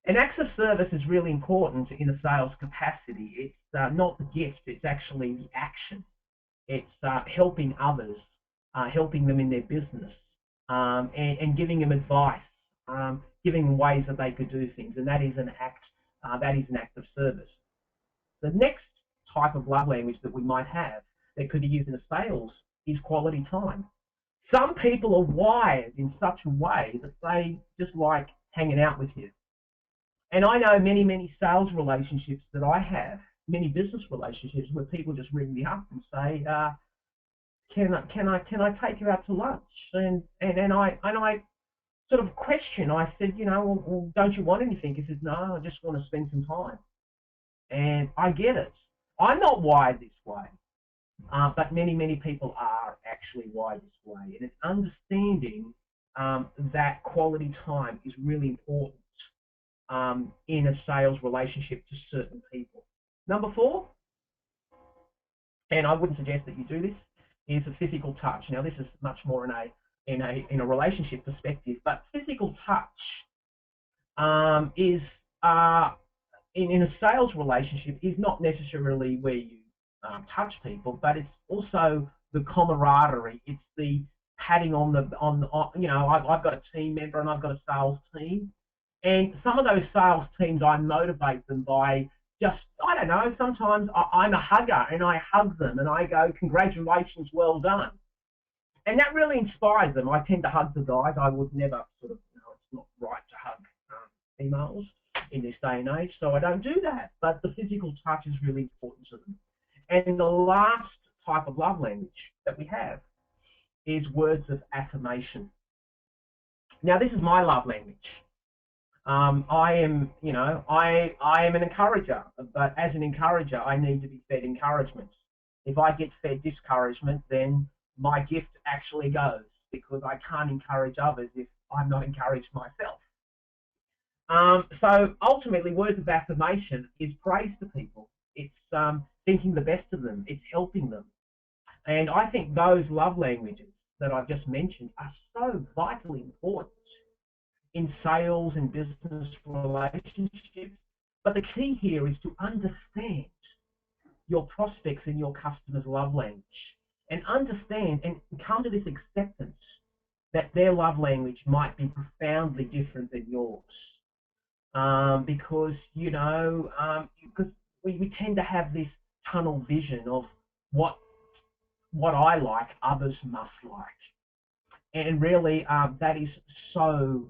And acts of service is really important in a sales capacity. It's not the gift, it's actually the action. It's helping others, helping them in their business, and giving them advice, giving them ways that they could do things, and that is an act of service. The next type of love language that we might have that could be used in a sales is quality time. Some people are wired in such a way that they just like hanging out with you. And I know many, many sales relationships that I have, many business relationships, where people just ring me up and say, can I take you out to lunch? And I sort of question. I said, well, don't you want anything? He said, no, I just want to spend some time. And I get it. I'm not wired this way, but many people are actually wired this way. And it's understanding that quality time is really important in a sales relationship to certain people. Number 4, and I wouldn't suggest that you do this, is a physical touch. Now, this is much more in a relationship perspective, but physical touch is in a sales relationship is not necessarily where you touch people, but it's also the camaraderie. It's the patting on you know, I've got a team member and I've got a sales team, and some of those sales teams, I motivate them by just, I don't know, sometimes I'm a hugger and I hug them and I go, congratulations, well done. And that really inspires them. I tend to hug the guys. I would never sort of, you know, it's not right to hug females in this day and age, so I don't do that. But the physical touch is really important to them. And the last type of love language that we have is words of affirmation. Now, this is my love language. I am, you know, I am an encourager, but as an encourager, I need to be fed encouragement. If I get fed discouragement, then my gift actually goes, because I can't encourage others if I'm not encouraged myself. So ultimately, words of affirmation is praise to people. It's thinking the best of them. It's helping them. And I think those love languages that I've just mentioned are so vitally important in sales and business relationships. But the key here is to understand your prospects and your customers' love language, and understand and come to this acceptance that their love language might be profoundly different than yours. Because, you know, because we tend to have this tunnel vision of what I like, others must like. And really, that is so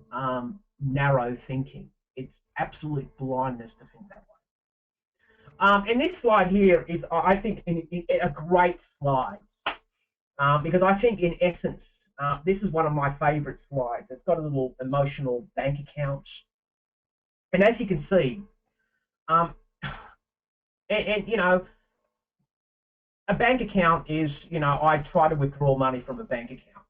narrow thinking. It's absolute blindness to think that way. And this slide here is, I think, a great slide, because I think, in essence, this is one of my favourite slides. It's got a little emotional bank account. And as you can see, and you know, a bank account is, you know, I try to withdraw money from a bank account.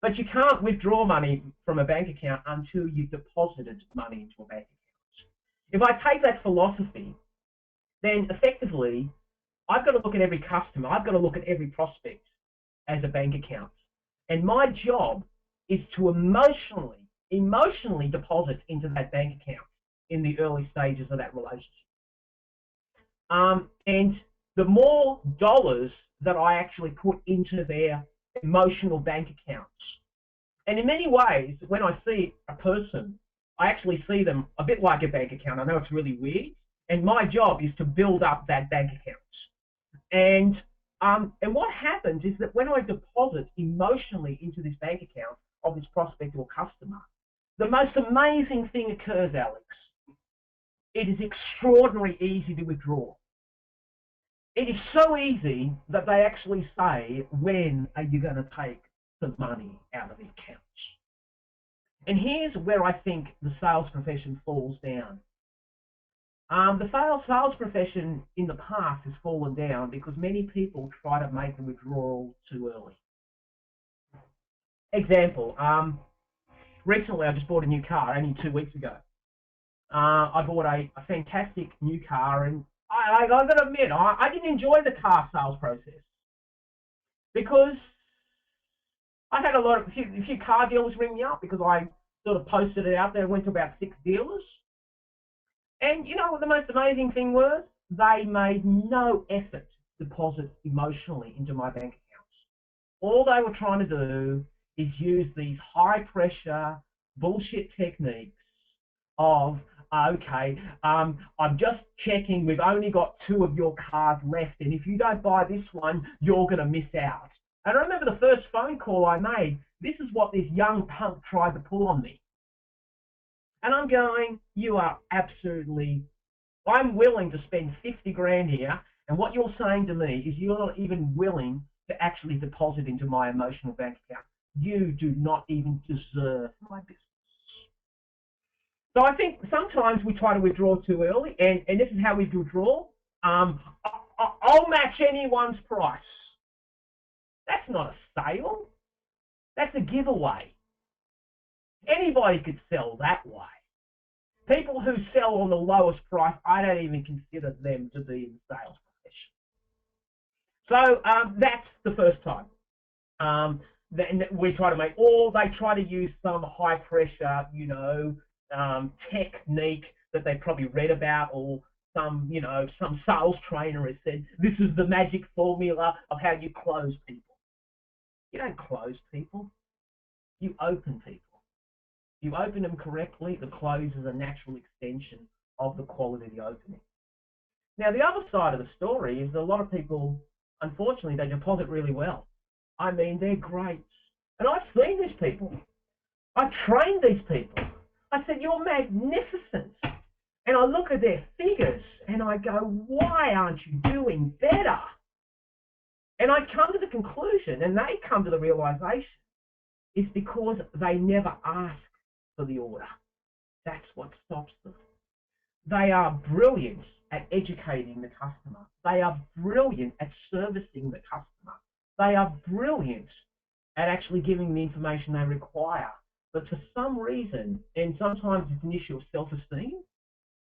But you can't withdraw money from a bank account until you've deposited money into a bank account. If I take that philosophy, then effectively, I've got to look at every customer, I've got to look at every prospect as a bank account. And my job is to emotionally deposit into that bank account in the early stages of that relationship. And the more dollars that I actually put into their emotional bank accounts, and in many ways, when I see a person, I actually see them a bit like a bank account. I know it's really weird, and my job is to build up that bank account. And what happens is that when I deposit emotionally into this bank account of this prospect or customer, the most amazing thing occurs, Alex. It is extraordinarily easy to withdraw. It is so easy that they actually say, when are you going to take the money out of the accounts? And here's where I think the sales profession falls down. The sales profession in the past has fallen down because many people try to make the withdrawal too early. Example, recently I just bought a new car, only 2 weeks ago. I bought a fantastic new car, and I've got to admit, I didn't enjoy the car sales process because I had a few car dealers ring me up because I sort of posted it out there and went to about 6 dealers. And you know what the most amazing thing was? They made no effort to deposit emotionally into my bank accounts. All they were trying to do is use these high pressure bullshit techniques of, okay, I'm just checking, we've only got 2 of your cars left, and if you don't buy this one, you're going to miss out. And I remember the first phone call I made, this is what this young punk tried to pull on me. And I'm going, you are absolutely, I'm willing to spend 50 grand here, and what you're saying to me is you're not even willing to actually deposit into my emotional bank account. You do not even deserve my business. So I think sometimes we try to withdraw too early, and this is how we withdraw. I'll match anyone's price. That's not a sale. That's a giveaway. Anybody could sell that way. People who sell on the lowest price, I don't even consider them to be in the sales profession. So that's the first time. Then we try to make, or they try to use some high pressure, technique that they probably read about, or some sales trainer has said, this is the magic formula of how you close people. You don't close people. You open people. You open them correctly, the close is a natural extension of the quality of the opening. Now, the other side of the story is that a lot of people, unfortunately, they deposit really well. I mean, they're great. And I've seen these people. I've trained these people. I said, you're magnificent. And I look at their figures and I go, why aren't you doing better? And I come to the conclusion, and they come to the realization, it's because they never ask for the order. That's what stops them. They are brilliant at educating the customer. They are brilliant at servicing the customer. They are brilliant at actually giving the information they require. But for some reason, and sometimes it's an issue of self-esteem,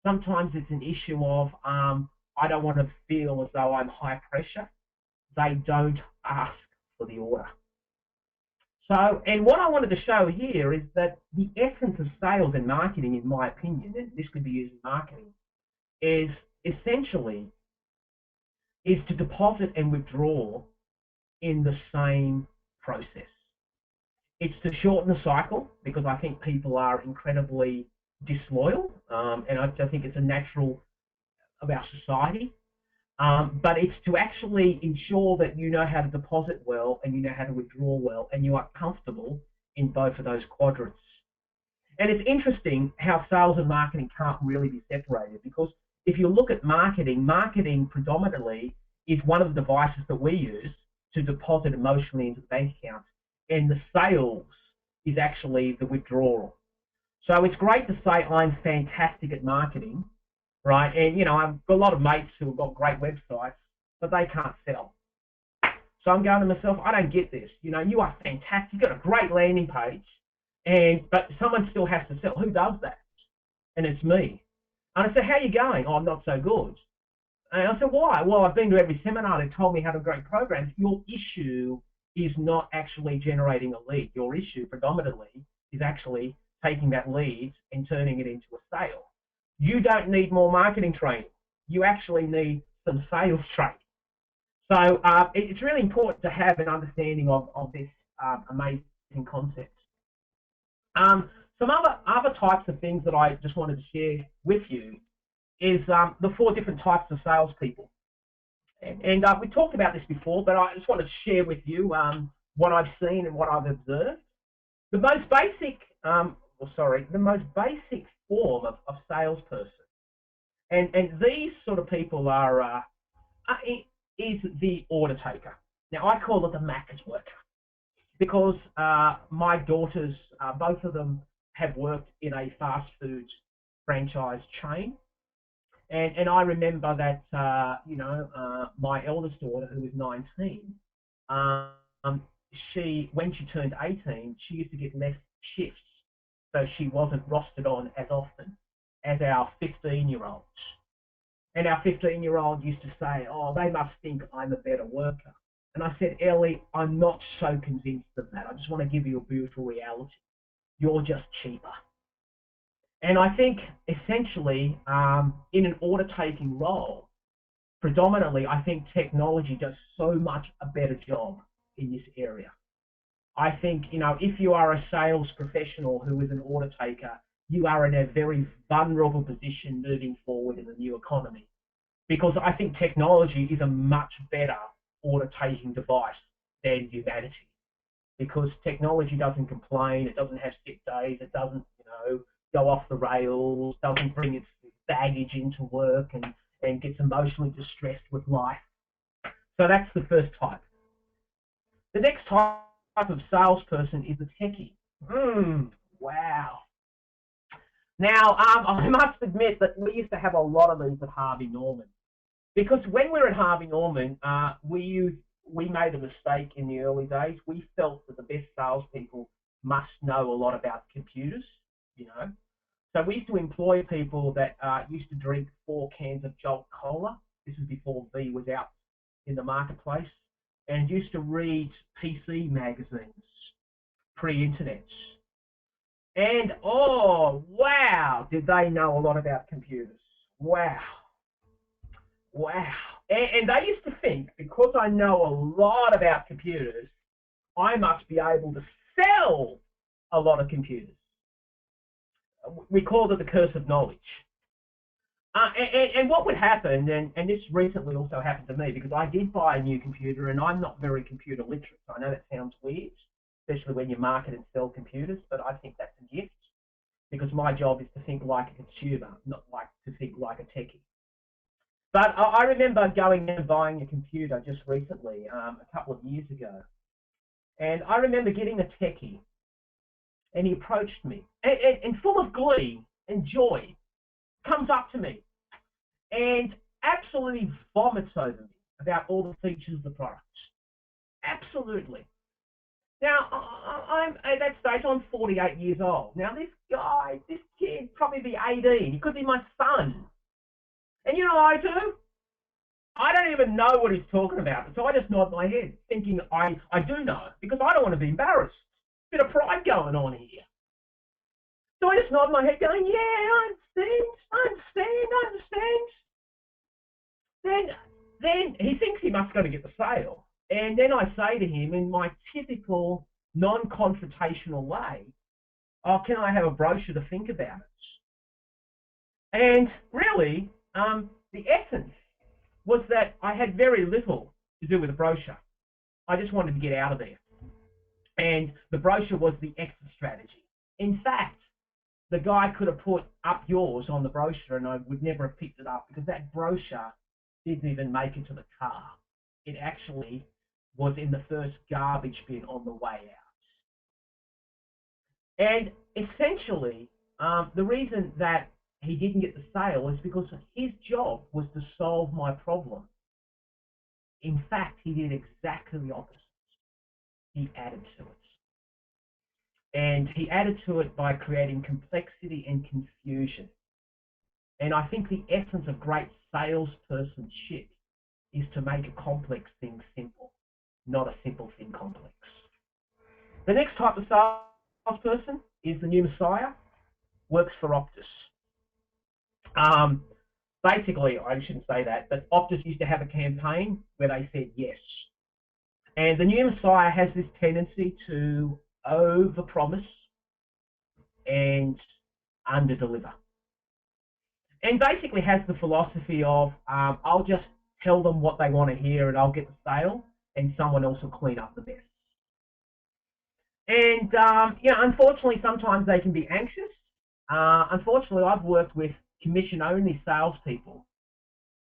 sometimes it's an issue of, I don't want to feel as though I'm high pressure. They don't ask for the order. So, and what I wanted to show here is that the essence of sales and marketing, in my opinion, and this could be used in marketing, is essentially is to deposit and withdraw in the same process. It's to shorten the cycle, because I think people are incredibly disloyal, and I think it's a natural of our society. But it's to actually ensure that you know how to deposit well and you know how to withdraw well, and you are comfortable in both of those quadrants. And it's interesting how sales and marketing can't really be separated, because if you look at marketing, marketing predominantly is one of the devices that we use to deposit emotionally into the bank account, and the sales is actually the withdrawal. So it's great to say I'm fantastic at marketing, right? And, I've got a lot of mates who have got great websites, but they can't sell. So I'm going to myself, I don't get this. You are fantastic. You've got a great landing page, but someone still has to sell. Who does that? And it's me. And I said, how are you going? Oh, I'm not so good. And I said, why? Well, I've been to every seminar. They've told me how to create programs. Your issue is not actually generating a lead. Your issue predominantly is actually taking that lead and turning it into a sale. You don't need more marketing training. You actually need some sales training. So it's really important to have an understanding of this amazing concept. Some other types of things that I just wanted to share with you is the 4 different types of salespeople. And we talked about this before, but I just wanted to share with you what I've seen and what I've observed. The most basic, form of salesperson, and these sort of people is the order taker. Now, I call it the Macca's worker, because my daughters, both of them, have worked in a fast food franchise chain. And I remember that, my eldest daughter, who was 19, when she turned 18, she used to get less shifts, so she wasn't rostered on as often as our 15-year-olds. And our 15-year-old used to say, oh, they must think I'm a better worker. And I said, Ellie, I'm not so convinced of that. I just want to give you a beautiful reality. You're just cheaper. And I think essentially in an order-taking role, predominantly, I think technology does so much a better job in this area. I think, if you are a sales professional who is an order taker, you are in a very vulnerable position moving forward in the new economy, because I think technology is a much better order-taking device than humanity, because technology doesn't complain, it doesn't have sick days, it doesn't, go off the rails, doesn't bring its baggage into work and gets emotionally distressed with life. So that's the first type. The next type of salesperson is the techie. Wow. Now, I must admit that we used to have a lot of these at Harvey Norman. Because when we were at Harvey Norman, we made a mistake in the early days. We felt that the best salespeople must know a lot about computers, you know. So we used to employ people that used to drink 4 cans of Jolt Cola. This is before V was out in the marketplace, and used to read PC magazines, pre-internet. And oh wow, did they know a lot about computers? Wow, wow. And they used to think because I know a lot about computers, I must be able to sell a lot of computers. We called it the curse of knowledge. And what would happen, and this recently also happened to me, because I did buy a new computer and I'm not very computer literate. So I know that sounds weird, especially when you market and sell computers, but I think that's a gift because my job is to think like a consumer, not like to think like a techie. But I remember going and buying a computer just recently, a couple of years ago, and I remember getting a techie, and he approached me, and full of glee and joy, comes up to me and absolutely vomits over me about all the features of the product. Absolutely. Now, I'm at that stage, I'm 48 years old. Now, this kid, probably be 18. He could be my son. And you know what I do? I don't even know what he's talking about. So I just nod my head, thinking I do know, because I don't want to be embarrassed. Bit of pride going on here. So I just nod my head going, yeah, I understand. Then he thinks he must go to get the sale. And then I say to him in my typical non-confrontational way, oh, can I have a brochure to think about it? And really, the essence was that I had very little to do with the brochure. I just wanted to get out of there. And the brochure was the exit strategy. In fact, the guy could have put up yours on the brochure and I would never have picked it up because that brochure didn't even make it to the car. It actually was in the first garbage bin on the way out. And essentially, the reason that he didn't get the sale is because his job was to solve my problem. In fact, he did exactly the opposite. He added to it. And he added to it by creating complexity and confusion. And I think the essence of great salespersonship is to make a complex thing simple, not a simple thing complex. The next type of salesperson is the new Messiah, works for Optus. Basically, I shouldn't say that, but Optus used to have a campaign where they said yes. And the new Messiah has this tendency to over-promise and under-deliver. And basically has the philosophy of, I'll just tell them what they want to hear and I'll get the sale and someone else will clean up the mess. And, unfortunately, sometimes they can be anxious. Unfortunately, I've worked with commission-only salespeople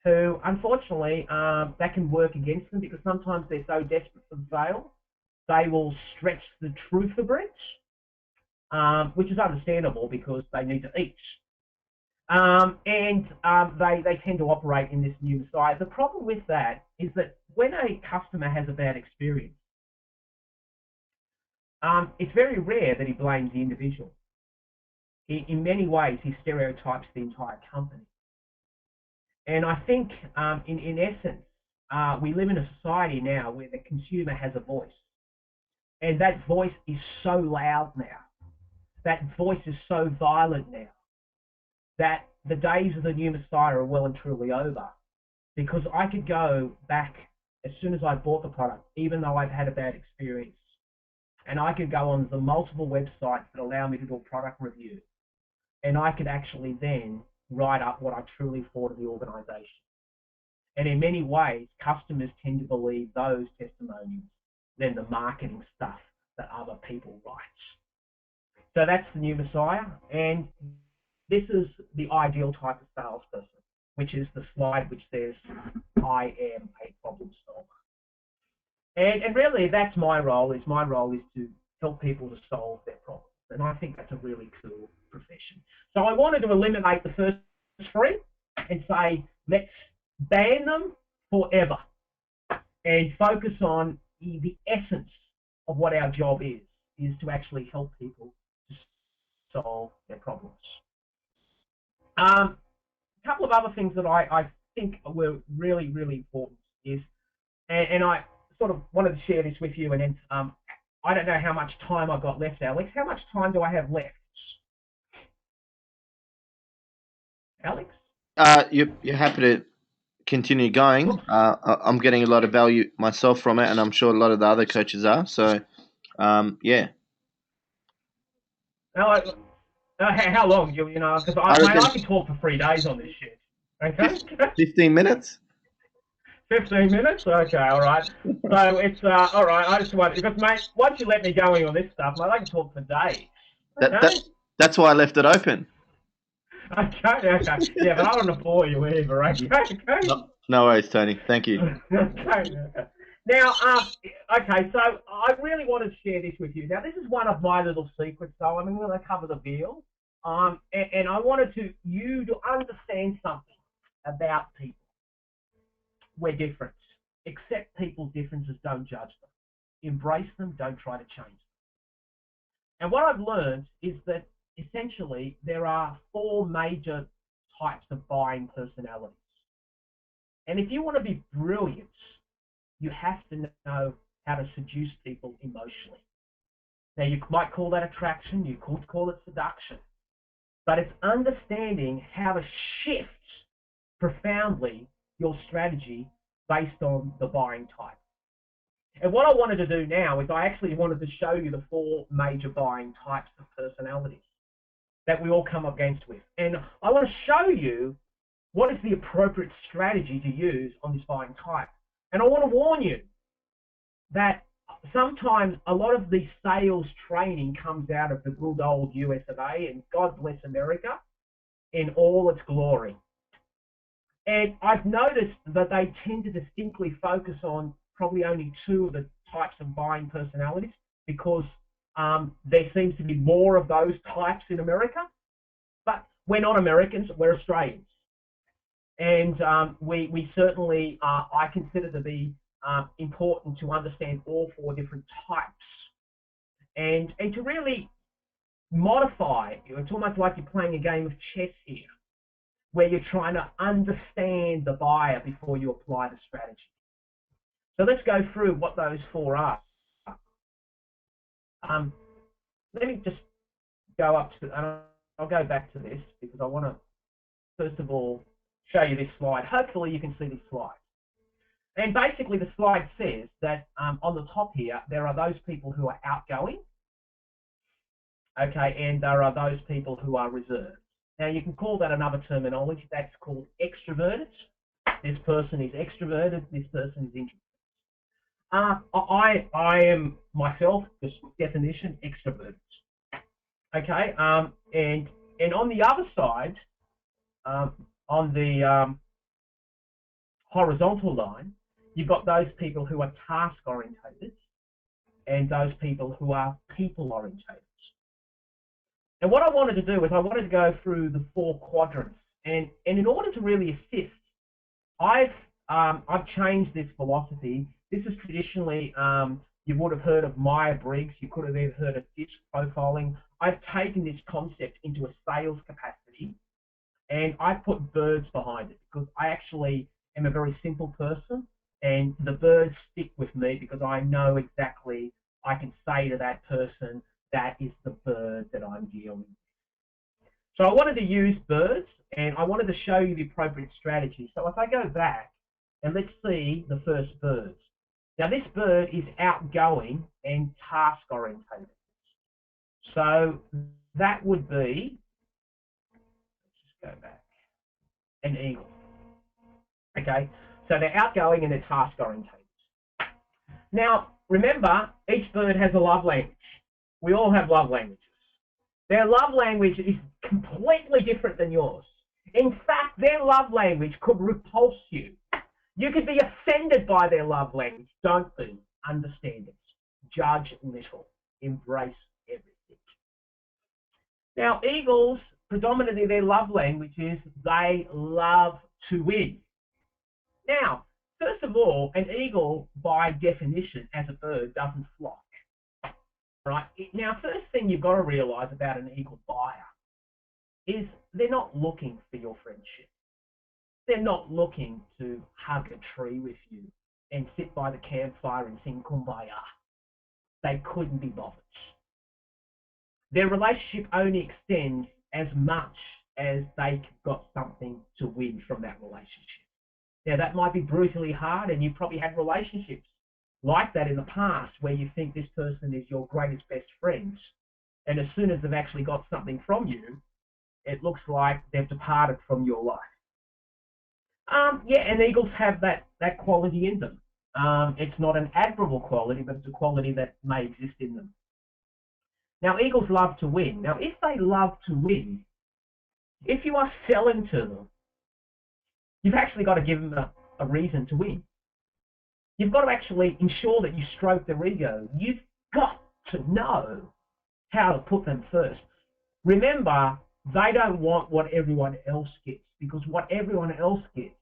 who, unfortunately, that can work against them because sometimes they're so desperate for the sale, they will stretch the truth a bit, which is understandable because they need to eat. They tend to operate in this new Messiah. The problem with that is that when a customer has a bad experience, it's very rare that he blames the individual. In many ways, he stereotypes the entire company. And I think, in essence, we live in a society now where the consumer has a voice. And that voice is so loud now. That voice is so violent now that the days of the new Messiah are well and truly over. Because I could go back as soon as I bought the product, even though I've had a bad experience. And I could go on the multiple websites that allow me to do a product review. And I could actually then write up what I truly thought of the organization. And in many ways, customers tend to believe those testimonials than the marketing stuff that other people write. So that's the new Messiah. And this is the ideal type of salesperson, which is the slide which says, I am a problem solver. And really, that's my role. My role is to help people to solve their problems. And I think that's a really cool profession. So I wanted to eliminate the first three and say, let's ban them forever and focus on the essence of what our job is to actually help people to solve their problems. A couple of other things that I think were really, really important is, and I sort of wanted to share this with you, and then I don't know how much time I've got left, Alex. How much time do I have left, Alex? You're happy to continue going. Oops. I'm getting a lot of value myself from it, and I'm sure a lot of the other coaches are. So, yeah, No, how long? You know, because I mate, reckon I can talk for 3 days on this shit. Okay. 15 minutes. 15 minutes? Okay, all right. So it's all right. I just want because mate, once you let me going on this stuff, mate, I can talk for days. That that Okay. that's why I left it open. Okay. Okay. Yeah, but I don't want to bore you either. Okay. Okay. No, no worries, Tony. Thank you. Okay. Now, okay. So I really want to share this with you. Now, this is one of my little secrets, though. I'm going to cover the veal. And I wanted you to understand something about people. We're different. Accept people's differences, don't judge them. Embrace them, don't try to change them. And what I've learned is that essentially there are four major types of buying personalities. And if you want to be brilliant, you have to know how to seduce people emotionally. Now, you might call that attraction, you could call it seduction, but it's understanding how to shift profoundly your strategy based on the buying type. And what I wanted to do now is I actually wanted to show you the four major buying types of personalities that we all come up against with. And I want to show you what is the appropriate strategy to use on this buying type. And I want to warn you that sometimes a lot of the sales training comes out of the good old US of A, and God bless America in all its glory. And I've noticed that they tend to distinctly focus on probably only two of the types of buying personalities because there seems to be more of those types in America. But we're not Americans, we're Australians. And we certainly, I consider to be important to understand all four different types and to really modify. It's almost like you're playing a game of chess here, where you're trying to understand the buyer before you apply the strategy. So let's go through what those four are. Let me just go up to, and I'll go back to this because I want to, first of all, show you this slide. Hopefully you can see this slide. And basically the slide says that on the top here, there are those people who are outgoing, okay, and there are those people who are reserved. Now you can call that another terminology, that's called extroverted. This person is extroverted, this person is introverted. I am myself, just definition, extroverted. Okay, and on the other side, on the horizontal line, you've got those people who are task orientated and those people who are people orientated. And what I wanted to do is I wanted to go through the four quadrants, and in order to really assist, I've changed this philosophy. This is traditionally, you would have heard of Myers-Briggs, you could have even heard of DISC profiling. I've taken this concept into a sales capacity and I put birds behind it because I actually am a very simple person and the birds stick with me because I know exactly, I can say to that person, that is the bird that I'm dealing with. So I wanted to use birds and I wanted to show you the appropriate strategy. So if I go back and let's see the first bird. Now this bird is outgoing and task orientated. So that would be, let's just go back, an eagle. Okay, so they're outgoing and they're task orientated. Now remember, each bird has a love language. We all have love languages. Their love language is completely different than yours. In fact, their love language could repulse you. You could be offended by their love language. Don't be. Understand it. Judge little. Embrace everything. Now, eagles, predominantly their love language is they love to win. Now, first of all, an eagle, by definition, as a bird, doesn't flock. Right? Now, first thing you've got to realise about an eagle buyer is they're not looking for your friendship. They're not looking to hug a tree with you and sit by the campfire and sing Kumbaya. They couldn't be bothered. Their relationship only extends as much as they got something to win from that relationship. Now, that might be brutally hard, and you've probably had relationships like that in the past where you think this person is your greatest best friend, and as soon as they've actually got something from you, it looks like they've departed from your life. Yeah, and eagles have that quality in them. It's not an admirable quality, but it's a quality that may exist in them. Now, eagles love to win. Now, if they love to win, if you are selling to them, you've actually got to give them a reason to win. You've got to actually ensure that you stroke their ego. You've got to know how to put them first. Remember, they don't want what everyone else gets, because what everyone else gets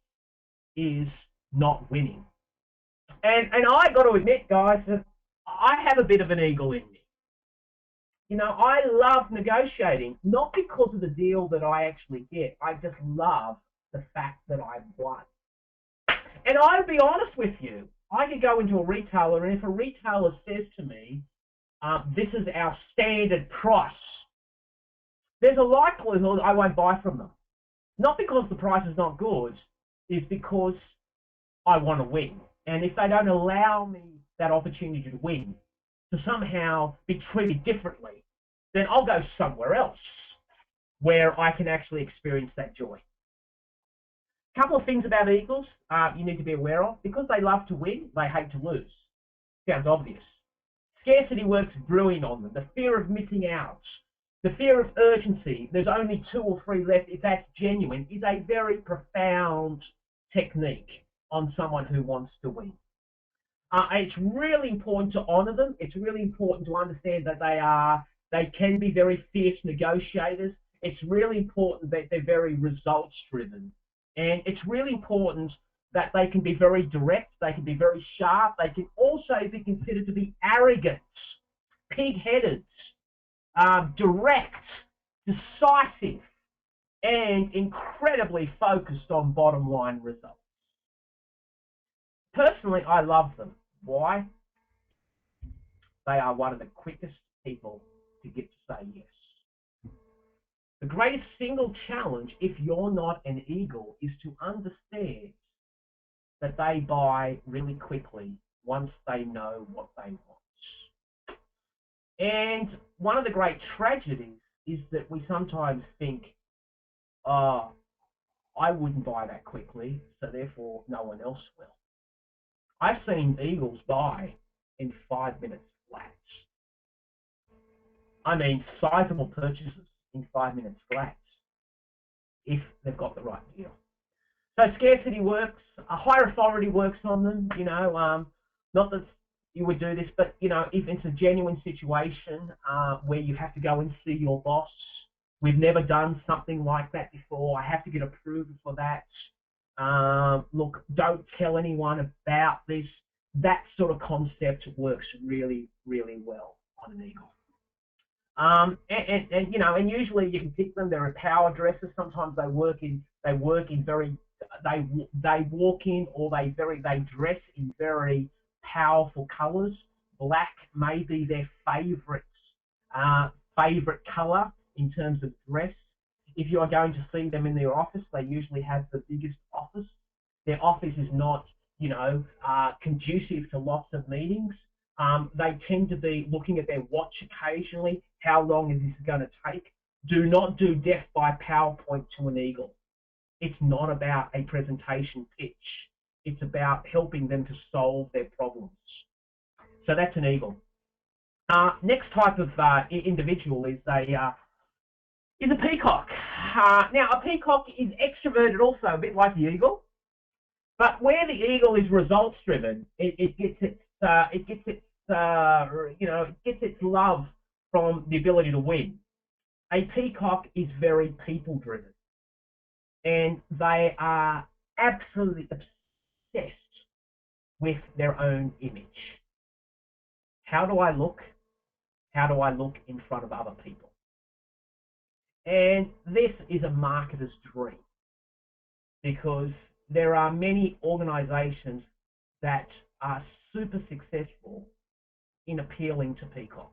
is not winning. And I got to admit, guys, that I have a bit of an eagle in me. You know, I love negotiating, not because of the deal that I actually get. I just love the fact that I've won. And I'll be honest with you, I could go into a retailer, and if a retailer says to me, this is our standard price, there's a likelihood I won't buy from them. Not because the price is not good, it's because I want to win. And if they don't allow me that opportunity to win, to somehow be treated differently, then I'll go somewhere else where I can actually experience that joy. A couple of things about eagles you need to be aware of. Because they love to win, they hate to lose. Sounds obvious. Scarcity works brilliant on them. The fear of missing out, the fear of urgency, there's only 2 or 3 left, if that's genuine, is a very profound technique on someone who wants to win. It's really important to honour them. It's really important to understand that they can be very fierce negotiators. It's really important that they're very results driven. And it's really important that they can be very direct, they can be very sharp, they can also be considered to be arrogant, pig-headed, direct, decisive, and incredibly focused on bottom line results. Personally, I love them. Why? They are one of the quickest people to get to say yes. The greatest single challenge, if you're not an eagle, is to understand that they buy really quickly once they know what they want. And one of the great tragedies is that we sometimes think, oh, I wouldn't buy that quickly, so therefore no one else will. I've seen eagles buy in 5 minutes flat. I mean, sizable purchases in 5 minutes flat, if they've got the right deal. So scarcity works, a higher authority works on them, you know, not that you would do this, but, you know, if it's a genuine situation where you have to go and see your boss, we've never done something like that before, I have to get approval for that, look, don't tell anyone about this, that sort of concept works really, really well on an eagle. And you know, and usually you can pick them. They're power dressers. Sometimes they walk in very, they walk in, or they dress in very powerful colours. Black may be their favourite colour in terms of dress. If you are going to see them in their office, they usually have the biggest office. Their office is not, you know, conducive to lots of meetings. They tend to be looking at their watch occasionally. How long is this going to take? Do not do death by PowerPoint to an eagle. It's not about a presentation pitch. It's about helping them to solve their problems. So that's an eagle. Next type of individual is a peacock. Now, a peacock is extroverted also, a bit like the eagle. But where the eagle is results driven, it gets its love from the ability to win. A peacock is very people driven, and they are absolutely obsessed with their own image. How do I look? How do I look in front of other people? And this is a marketer's dream, because there are many organisations that are super successful in appealing to peacocks,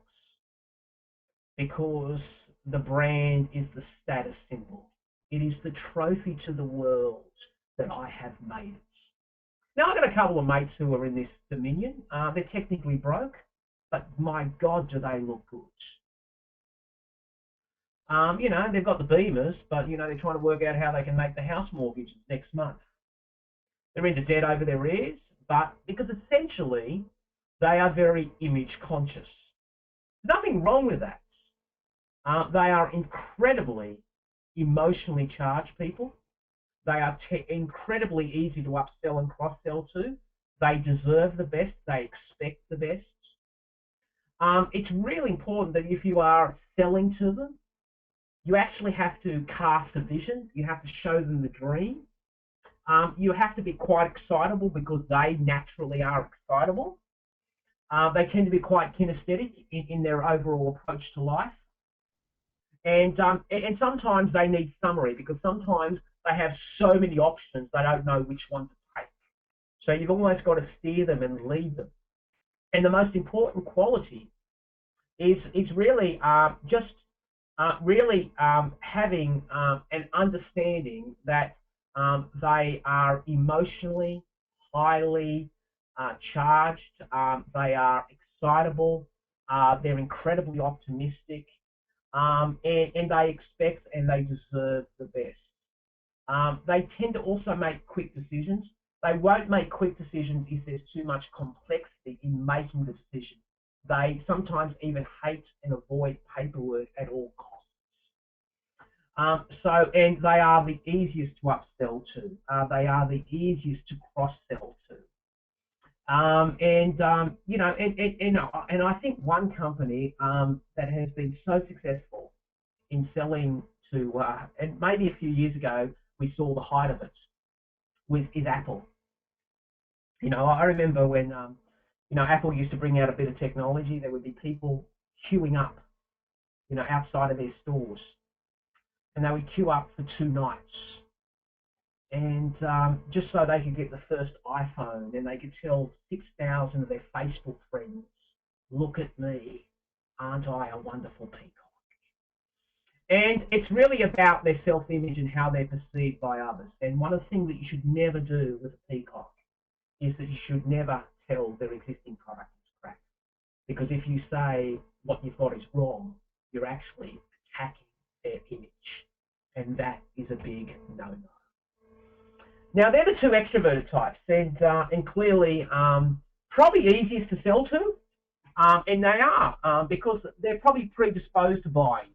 because the brand is the status symbol. It is the trophy to the world that I have made it. Now, I've got a couple of mates who are in this dominion. They're technically broke, but my God, do they look good. They've got the Beamers, but, they're trying to work out how they can make the house mortgage next month. They're into debt over their ears, but because essentially they are very image conscious. Nothing wrong with that. They are incredibly emotionally charged people. They are incredibly easy to upsell and cross-sell to. They deserve the best. They expect the best. It's really important that if you are selling to them, you actually have to cast a vision. You have to show them the dream. You have to be quite excitable, because they naturally are excitable. They tend to be quite kinesthetic in their overall approach to life. And sometimes they need summary, because sometimes they have so many options they don't know which one to take. So you've almost got to steer them and lead them. And the most important quality is really having an understanding that they are emotionally highly charged. They are excitable. They're incredibly optimistic. And they expect and they deserve the best. They tend to also make quick decisions. They won't make quick decisions if there's too much complexity in making the decision. They sometimes even hate and avoid paperwork at all costs. And they are the easiest to upsell to. They are the easiest to cross-sell to. And I think one company that has been so successful in selling to, and maybe a few years ago we saw the height of it, is Apple. I remember when Apple used to bring out a bit of technology, there would be people queuing up, outside of their stores, and they would queue up for 2 nights. And just so they could get the first iPhone, and they could tell 6,000 of their Facebook friends, look at me, aren't I a wonderful peacock? And it's really about their self-image and how they're perceived by others. And one of the things that you should never do with a peacock is that you should never tell their existing product is crap. Because if you say what you've got is wrong, you're actually attacking their image. And that is a big no-no. Now, they're the 2 extroverted types, and clearly probably easiest to sell to, and they are, because they're probably predisposed to buying.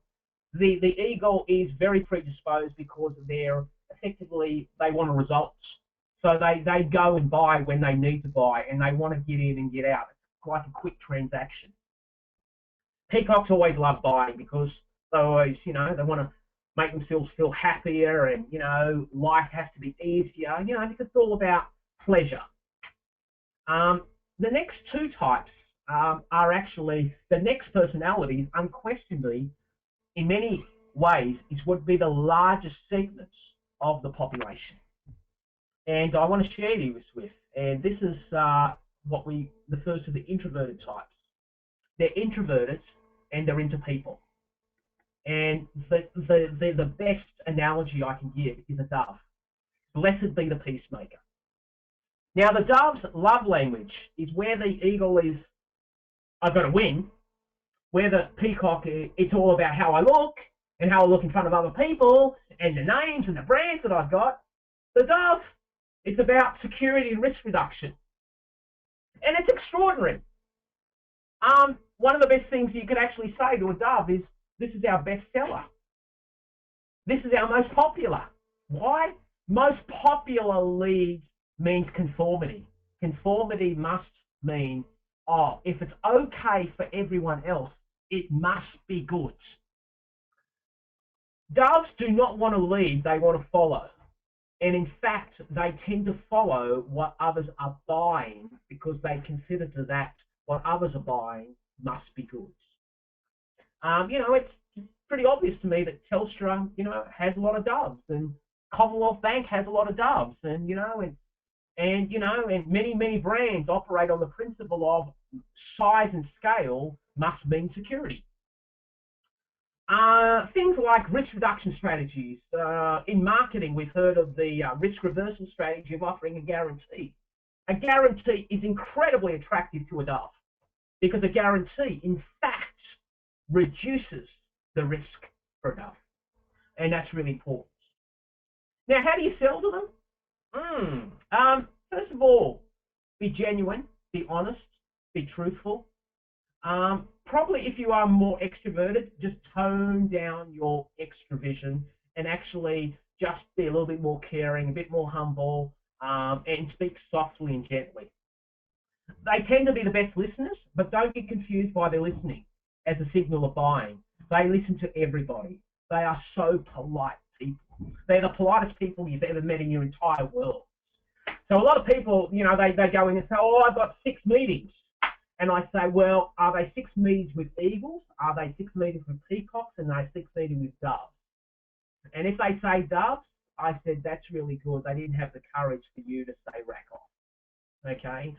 The eagle is very predisposed because they're effectively, they want results. So they go and buy when they need to buy, and they want to get in and get out. It's like a quick transaction. Peacocks always love buying, because they always, they want to make themselves feel happier, and, life has to be easier, because it's all about pleasure. The next 2 types are actually, the next personalities, unquestionably, in many ways, would be the largest segments of the population. And I want to share this with, and this is the first of the introverted types. They're introverted, and they're into people. And the best analogy I can give is a dove. Blessed be the peacemaker. Now, the dove's love language is where the eagle is, I've got to win. Where the peacock, it's all about how I look, and how I look in front of other people, and the names and the brands that I've got. The dove, it's about security and risk reduction. And it's extraordinary. One of the best things you could actually say to a dove is, this is our best seller. This is our most popular. Why? Most popular lead means conformity. Conformity must mean, if it's okay for everyone else, it must be good. Doves do not want to lead, they want to follow. And in fact, they tend to follow what others are buying because they consider that what others are buying must be good. It's pretty obvious to me that Telstra, has a lot of doves, and Commonwealth Bank has a lot of doves, and many brands operate on the principle of size and scale must mean security. Things like risk reduction strategies. In marketing, we've heard of the risk reversal strategy of offering a guarantee. A guarantee is incredibly attractive to a dove because a guarantee, in fact, reduces the risk for a dove. And that's really important. Now, how do you sell to them? First of all, be genuine, be honest, be truthful. Probably if you are more extroverted, just tone down your extroversion and actually just be a little bit more caring, a bit more humble, and speak softly and gently. They tend to be the best listeners, but don't get confused by their listening as a signal of buying. They listen to everybody. They are so polite people. They're the politest people you've ever met in your entire world. So a lot of people, they go in and say, oh, I've got 6 meetings. And I say, well, are they 6 meetings with eagles? Are they 6 meetings with peacocks? And are they 6 meetings with doves? And if they say doves, I said, that's really good. They didn't have the courage for you to say rack off. Okay?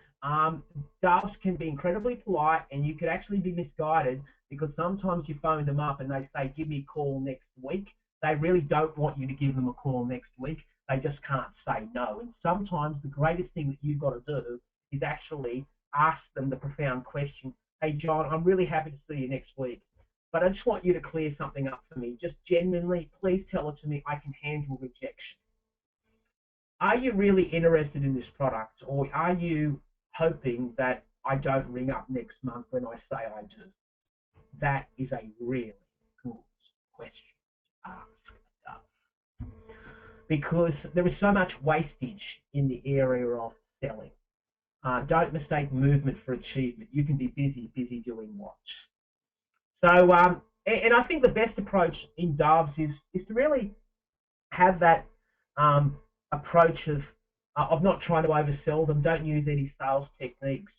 Doves can be incredibly polite, and you could actually be misguided because sometimes you phone them up and they say, give me a call next week. They really don't want you to give them a call next week. They just can't say no. And sometimes the greatest thing that you've got to do is actually ask them the profound question, hey, John, I'm really happy to see you next week, but I just want you to clear something up for me. Just genuinely, please tell it to me. I can handle rejection. Are you really interested in this product, or are you hoping that I don't ring up next month when I say I do? That is a really good question to ask. Because there is so much wastage in the area of selling. Don't mistake movement for achievement. You can be busy doing what? So, and I think the best approach in doves is to really have that approach of not trying to oversell them. Don't use any sales techniques.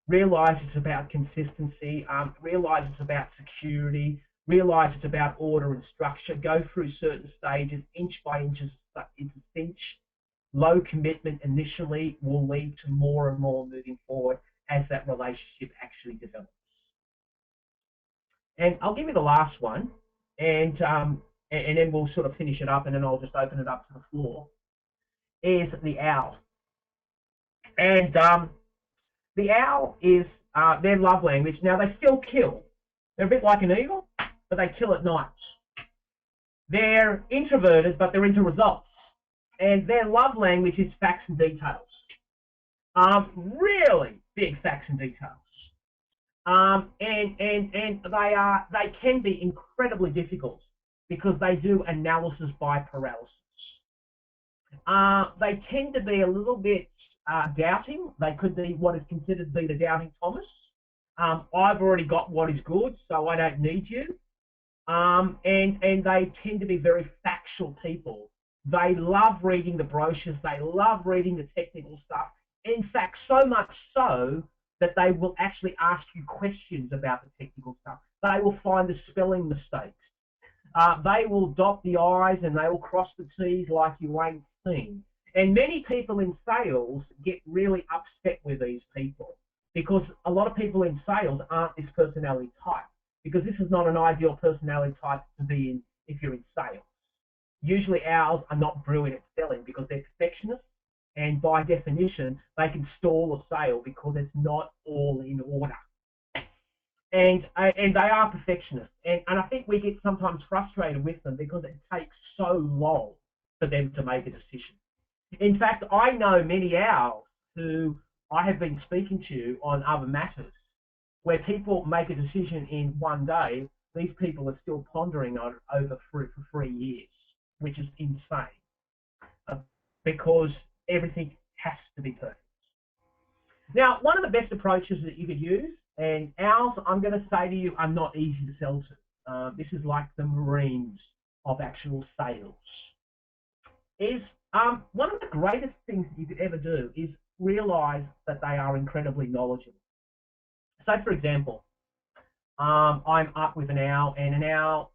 Realize it's about consistency. Realize it's about security. Realize it's about order and structure. Go through certain stages, inch by inch, inch. Low commitment initially will lead to more and more moving forward as that relationship actually develops. And I'll give you the last one, and then we'll sort of finish it up, and then I'll just open it up to the floor, is the owl. And the owl is their love language. Now, they still kill. They're a bit like an eagle, but they kill at night. They're introverted, but they're into results. And their love language is facts and details. Really big facts and details. And they can be incredibly difficult because they do analysis by paralysis. They tend to be a little bit doubting. They could be what is considered to be the doubting Thomas. I've already got what is good, so I don't need you. And they tend to be very factual people. They love reading the brochures. They love reading the technical stuff. In fact, so much so that they will actually ask you questions about the technical stuff. They will find the spelling mistakes. They will dot the I's and they will cross the T's like you ain't seen. And many people in sales get really upset with these people because a lot of people in sales aren't this personality type, because this is not an ideal personality type to be in if you're in sales. Usually owls are not brilliant at selling because they're perfectionists, and by definition, they can stall a sale because it's not all in order. And they are perfectionists. And I think we get sometimes frustrated with them because it takes so long for them to make a decision. In fact, I know many owls who I have been speaking to on other matters where people make a decision in one day. These people are still pondering on it over for 3 years, which is insane because everything has to be perfect. Now, one of the best approaches that you could use, and owls, I'm going to say to you, are not easy to sell to. This is like the Marines of actual sales, is One of the greatest things you could ever do is realize that they are incredibly knowledgeable. So, for example, I'm up with an owl, and an owl,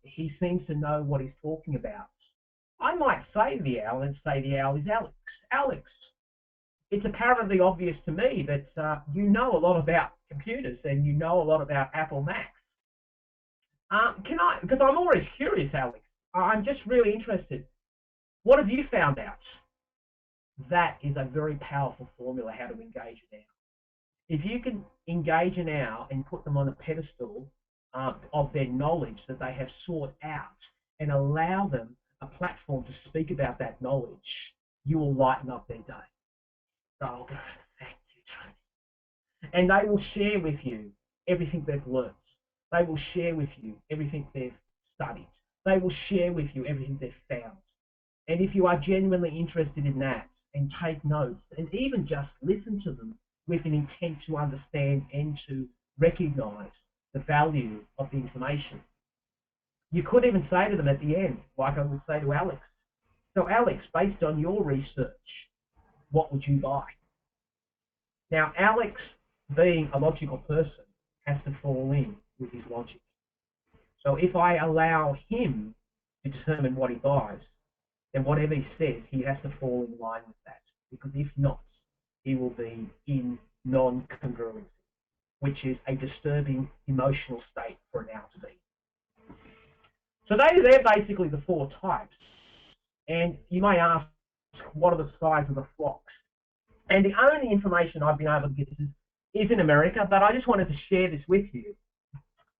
he seems to know what he's talking about. I might say to the owl and say the owl is Alex. Alex, it's apparently obvious to me that you know a lot about computers and you know a lot about Apple Macs. Can I, because I'm always curious, Alex, I'm just really interested. What have you found out? That is a very powerful formula how to engage an owl. If you can engage an owl and put them on a pedestal of their knowledge that they have sought out and allow them a platform to speak about that knowledge, you will lighten up their day. So I'll go, thank you, Tony. And they will share with you everything they've learnt. They will share with you everything they've studied. They will share with you everything they've found. And if you are genuinely interested in that and take notes and even just listen to them with an intent to understand and to recognize the value of the information, you could even say to them at the end, like I would say to Alex, so Alex, based on your research, what would you buy? Now, Alex, being a logical person, has to fall in with his logic. So if I allow him to determine what he buys, then whatever he says, he has to fall in line with that. Because if not, he will be in non-congruency, which is a disturbing emotional state for an owl to be. So they're basically the four types. And you may ask, what are the size of the flocks? And the only information I've been able to get is in America, but I just wanted to share this with you,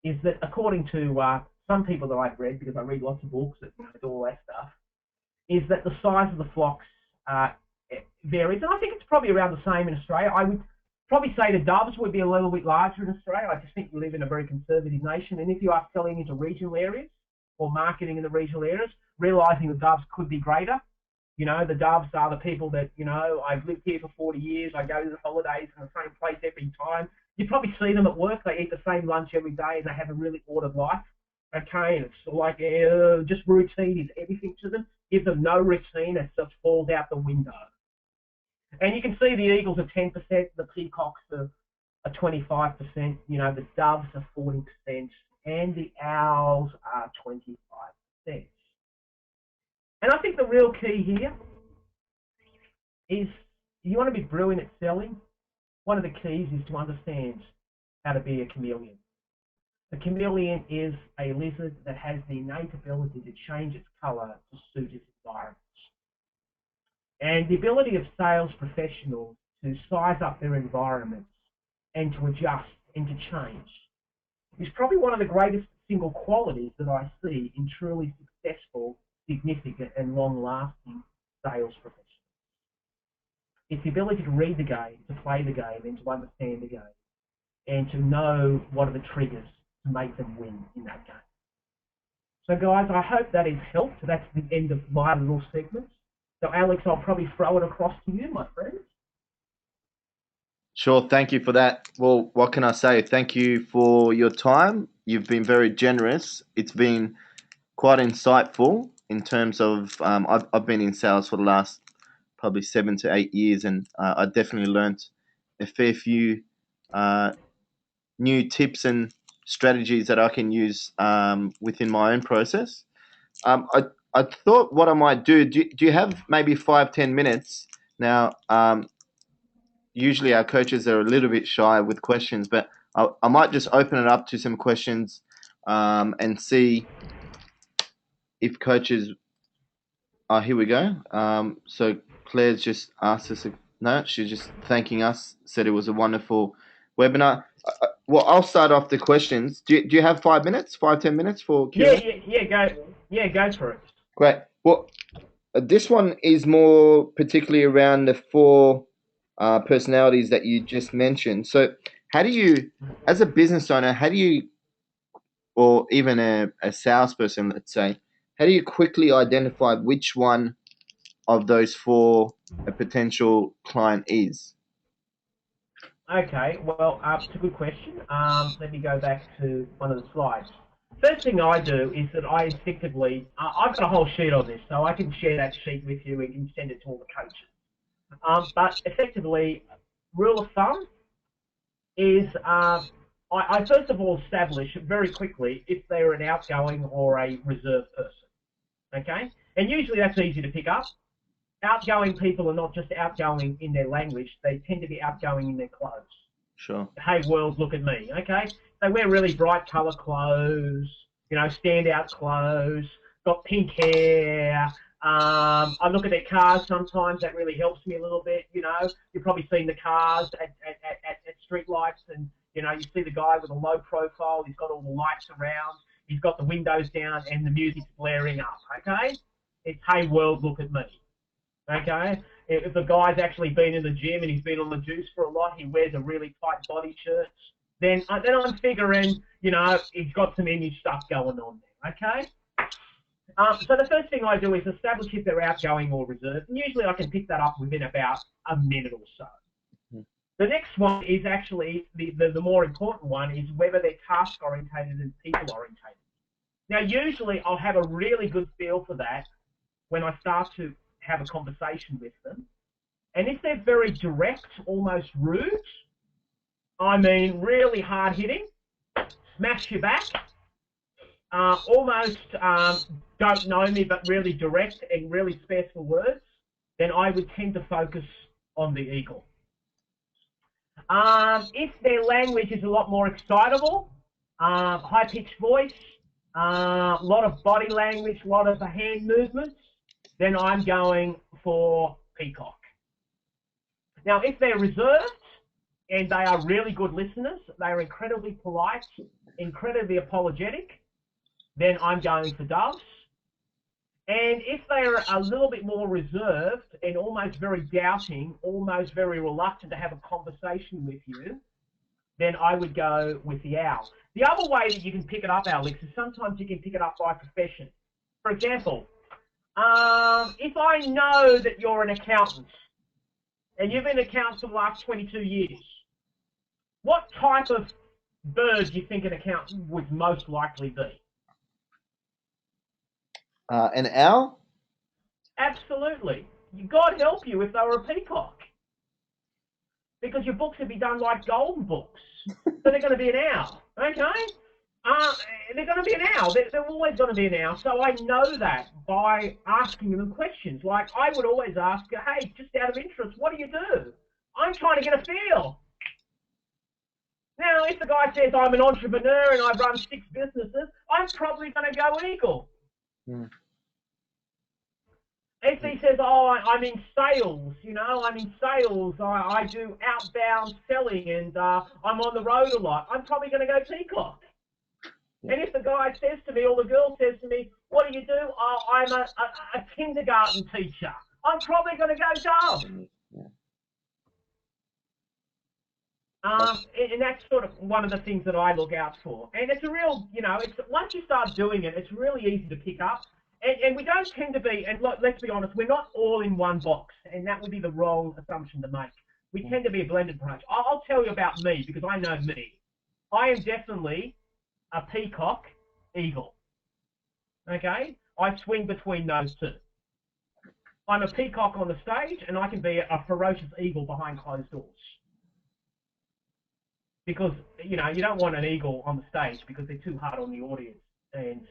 is that according to some people that I've read, because I read lots of books that do all that stuff, is that the size of the flocks varies. And I think it's probably around the same in Australia. I would probably say the doves would be a little bit larger in Australia. I just think we live in a very conservative nation. And if you are selling into regional areas or marketing in the regional areas, realising the doves could be greater. The doves are the people that, I've lived here for 40 years. I go to the holidays in the same place every time. You probably see them at work. They eat the same lunch every day and they have a really ordered life. Okay, and it's like just routine is everything to them. Give them no routine, it just falls out the window. And you can see the eagles are 10%, the peacocks are 25%, the doves are 40%, and the owls are 25%. And I think the real key here is you want to be brilliant at selling. One of the keys is to understand how to be a chameleon. The chameleon is a lizard that has the innate ability to change its colour to suit its environment. And the ability of sales professionals to size up their environments and to adjust and to change is probably one of the greatest single qualities that I see in truly successful, significant and long-lasting sales professionals. It's the ability to read the game, to play the game and to understand the game and to know what are the triggers to make them win in that game. So guys, I hope that has helped. That's the end of my little segment. So Alex, I'll probably throw it across to you, my friend. Sure, thank you for that. Well, what can I say? Thank you for your time. You've been very generous. It's been quite insightful in terms of I've been in sales for the last probably 7 to 8 years, and I definitely learnt a fair few new tips and strategies that I can use within my own process. I thought what I might do you have maybe 5-10 minutes now? Usually our coaches are a little bit shy with questions, but I might just open it up to some questions and see if coaches. Here we go. So Claire's just asked us. No, she's just thanking us. Said it was a wonderful webinar. Well, I'll start off the questions. Do you have 5 minutes, 5-10 minutes for Q&A? Go for it. Great. Well, this one is more particularly around the four personalities that you just mentioned. So, how do you, as a business owner, or even a salesperson, let's say, how do you quickly identify which one of those four a potential client is? Okay, well, it's a good question. Let me go back to one of the slides. First thing I do is that I instinctively, I've got a whole sheet on this, so I can share that sheet with you and can send it to all the coaches. But effectively, rule of thumb is I first of all establish very quickly if they're an outgoing or a reserve person. Okay? And usually that's easy to pick up. Outgoing people are not just outgoing in their language, they tend to be outgoing in their clothes. Sure. Hey world, look at me. Okay? They wear really bright colour clothes, standout clothes, got pink hair. I look at their cars sometimes. That really helps me a little bit. You've probably seen the cars at street lights, and you see the guy with a low profile. He's got all the lights around. He's got the windows down, and the music's blaring up. Okay, it's hey world, look at me. Okay, if the guy's actually been in the gym and he's been on the juice for a lot, he wears a really tight body shirt. Then I'm figuring, he's got some image stuff going on there. Okay. So the first thing I do is establish if they're outgoing or reserved, and usually I can pick that up within about a minute or so. The next one is actually the more important one is whether they're task orientated and people orientated. Now, usually I'll have a really good feel for that when I start to have a conversation with them. And if they're very direct, almost rude, I mean really hard hitting, smash your back, almost don't know me but really direct and really scarce for words, then I would tend to focus on the eagle. If their language is a lot more excitable, high-pitched voice, a lot of body language, a lot of the hand movements, then I'm going for peacock. Now, if they're reserved and they are really good listeners, they are incredibly polite, incredibly apologetic, then I'm going for doves. And if they're a little bit more reserved and almost very doubting, almost very reluctant to have a conversation with you, then I would go with the owl. The other way that you can pick it up, Alex, is sometimes you can pick it up by profession. For example, if I know that you're an accountant and you've been an accountant for the last 22 years, what type of bird do you think an accountant would most likely be? An owl? Absolutely. God help you if they were a peacock. Because your books would be done like golden books. So they're going to be an owl. Okay? They're going to be an owl. They're always going to be an owl. So I know that by asking them questions. Like I would always ask, hey, just out of interest, what do you do? I'm trying to get a feel. Now, if the guy says I'm an entrepreneur and I run 6 businesses, I'm probably going to go eagle. If he says, oh, I'm in sales, I'm in sales, I do outbound selling and I'm on the road a lot, I'm probably going to go peacock. And if the guy says to me, or the girl says to me, what do you do? Oh, I'm a kindergarten teacher. I'm probably going to go dove. And that's sort of one of the things that I look out for. And it's a real, it's once you start doing it, it's really easy to pick up. And we don't tend to be, and let's be honest, we're not all in one box, and that would be the wrong assumption to make. We tend to be a blended approach. I'll tell you about me, because I know me. I am definitely a peacock eagle. Okay? I swing between those two. I'm a peacock on the stage, and I can be a ferocious eagle behind closed doors. Because, you don't want an eagle on the stage because they're too hard on the audience, and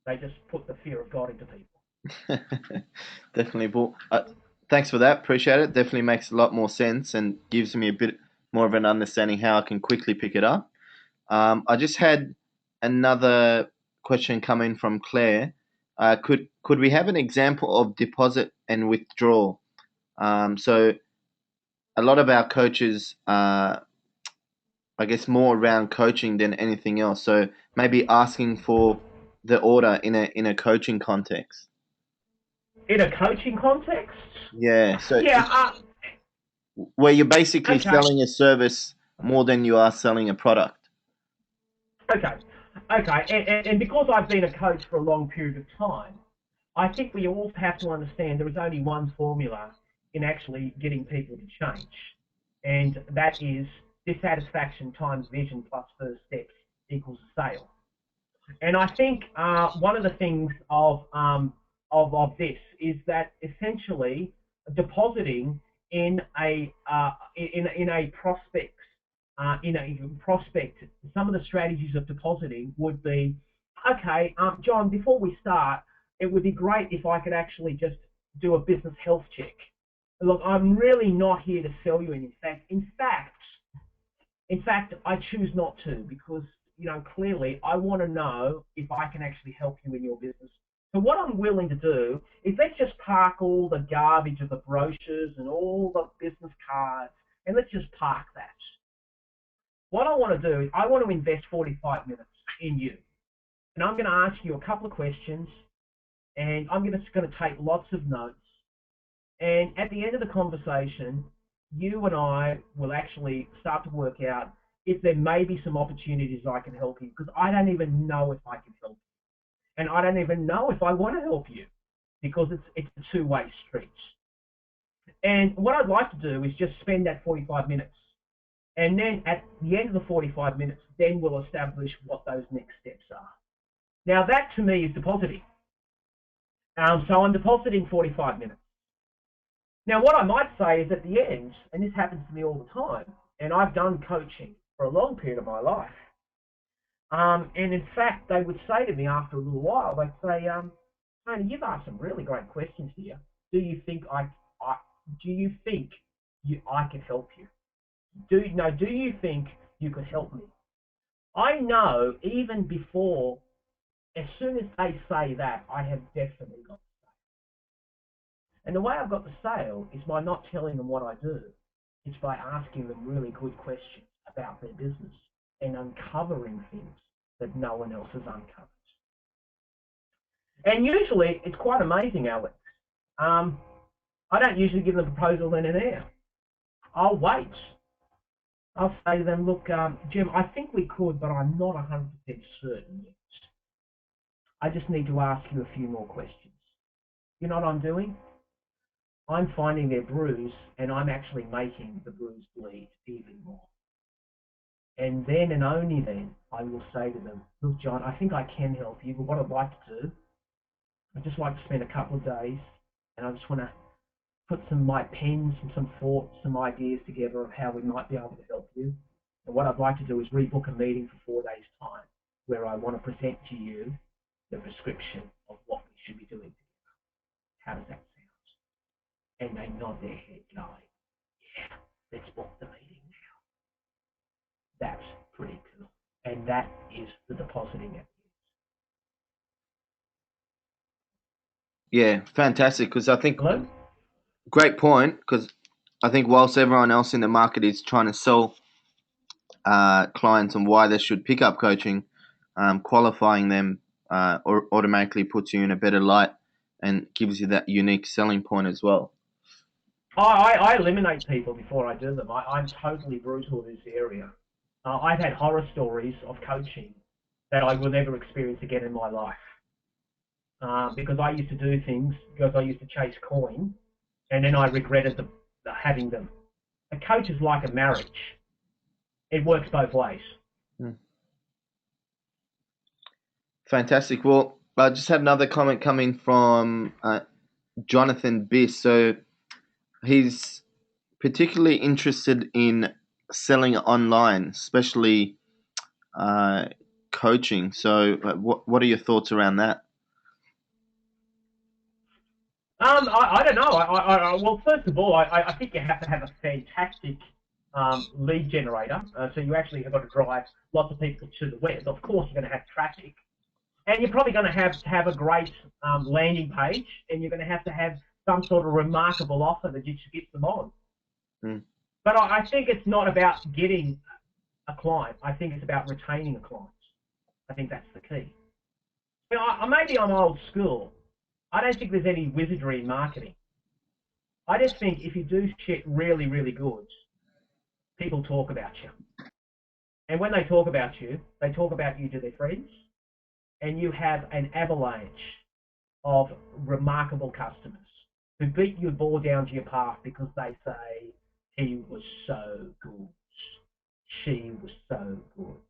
they just put the fear of God into people. Definitely, Paul. Thanks for that. Appreciate it. Definitely makes a lot more sense and gives me a bit more of an understanding how I can quickly pick it up. I just had another question come in from Claire. Could we have an example of deposit and withdrawal? So a lot of our coaches are, I guess, more around coaching than anything else. So maybe asking for the order in a coaching context. In a coaching context? Yeah. So Yeah. where you're basically Okay. selling a service more than you are selling a product. Okay. And because I've been a coach for a long period of time, I think we all have to understand there is only one formula in actually getting people to change, and that is dissatisfaction times vision plus first steps equals a sale. And I think one of the things of this is that essentially depositing in a prospect some of the strategies of depositing would be okay. John, before we start, it would be great if I could actually just do a business health check. Look, I'm really not here to sell you anything. In fact, I choose not to because, clearly I want to know if I can actually help you in your business. So what I'm willing to do is let's just park all the garbage of the brochures and all the business cards and let's just park that. What I want to do is I want to invest 45 minutes in you. And I'm going to ask you a couple of questions and I'm just going to take lots of notes. And at the end of the conversation, you and I will actually start to work out if there may be some opportunities I can help you, because I don't even know if I can help you. And I don't even know if I want to help you because it's a two-way street. And what I'd like to do is just spend that 45 minutes. And then at the end of the 45 minutes, then we'll establish what those next steps are. Now that to me is depositing. So I'm depositing 45 minutes. Now, what I might say is at the end, and this happens to me all the time, and I've done coaching for a long period of my life, and in fact, they would say to me after a little while, they'd say, Tony, you've asked some really great questions here. Do you think I could help you? Do you think you could help me? I know even before, as soon as they say that, I have definitely got. And the way I've got the sale is by not telling them what I do. It's by asking them really good questions about their business and uncovering things that no one else has uncovered. And usually it's quite amazing, Alex. I don't usually give them a proposal then and there. I'll wait. I'll say to them, look, Jim, I think we could, but I'm not 100% certain yet. I just need to ask you a few more questions. You know what I'm doing? I'm finding their bruise and I'm actually making the bruise bleed even more. And then and only then I will say to them, look, John, I think I can help you, but what I'd like to do, I'd just like to spend a couple of days and I just want to put my pens and some thoughts, some ideas together of how we might be able to help you. And what I'd like to do is rebook a meeting for 4 days' time where I want to present to you the prescription of what we should be doing together. How does that sound? And they nod their head going, yeah, let's book the meeting now. That's pretty cool. And that is the depositing at Yeah, fantastic. Because I think Hello? great point. Because I think whilst everyone else in the market is trying to sell clients on why they should pick up coaching, qualifying them or automatically puts you in a better light and gives you that unique selling point as well. I eliminate people before I do them. I'm totally brutal in this area. I've had horror stories of coaching that I will never experience again in my life. Because I used to do things, because I used to chase coin, and then I regretted having them. A coach is like a marriage. It works both ways. Fantastic. Well, I just had another comment coming from Jonathan Biss. So he's particularly interested in selling online, especially coaching. So what are your thoughts around that? I don't know. Well, first of all, I think you have to have a fantastic lead generator. So you actually have got to drive lots of people to the web. Of course, you're going to have traffic. And you're probably going to have a great landing page, and you're going to have some sort of remarkable offer that just gets them on. Mm. But I think it's not about getting a client. I think it's about retaining a client. I think that's the key. You know, maybe I'm old school. I don't think there's any wizardry in marketing. I just think if you do shit really, really good, people talk about you. And when they talk about you to their friends, and you have an avalanche of remarkable customers who beat your ball down to your path because they say, he was so good. She was so good.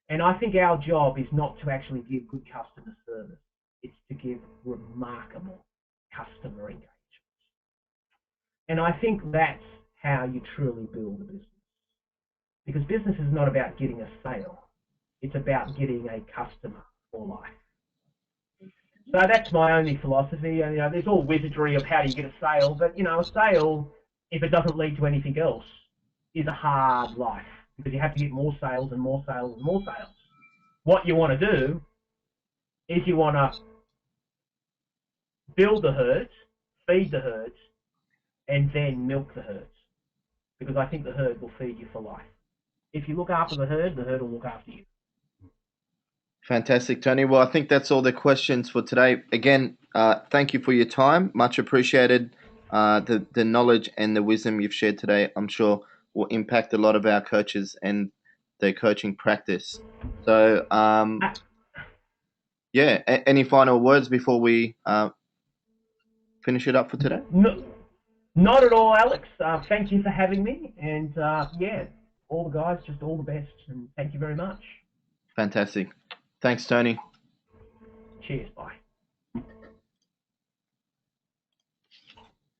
And I think our job is not to actually give good customer service. It's to give remarkable customer engagement. And I think that's how you truly build a business. Because business is not about getting a sale. It's about getting a customer for life. So that's my only philosophy. And, there's all wizardry of how do you get a sale, but a sale, if it doesn't lead to anything else, is a hard life because you have to get more sales and more sales and more sales. What you want to do is you want to build the herds, feed the herds, and then milk the herds. Because I think the herd will feed you for life. If you look after the herd will look after you. Fantastic, Tony. Well, I think that's all the questions for today. Again, thank you for your time. Much appreciated. The knowledge and the wisdom you've shared today, I'm sure, will impact a lot of our coaches and their coaching practice. So, yeah, any final words before we finish it up for today? No, not at all, Alex. Thank you for having me. And yeah, all the guys, just all the best. And thank you very much. Fantastic. Thanks, Tony. Cheers. Bye.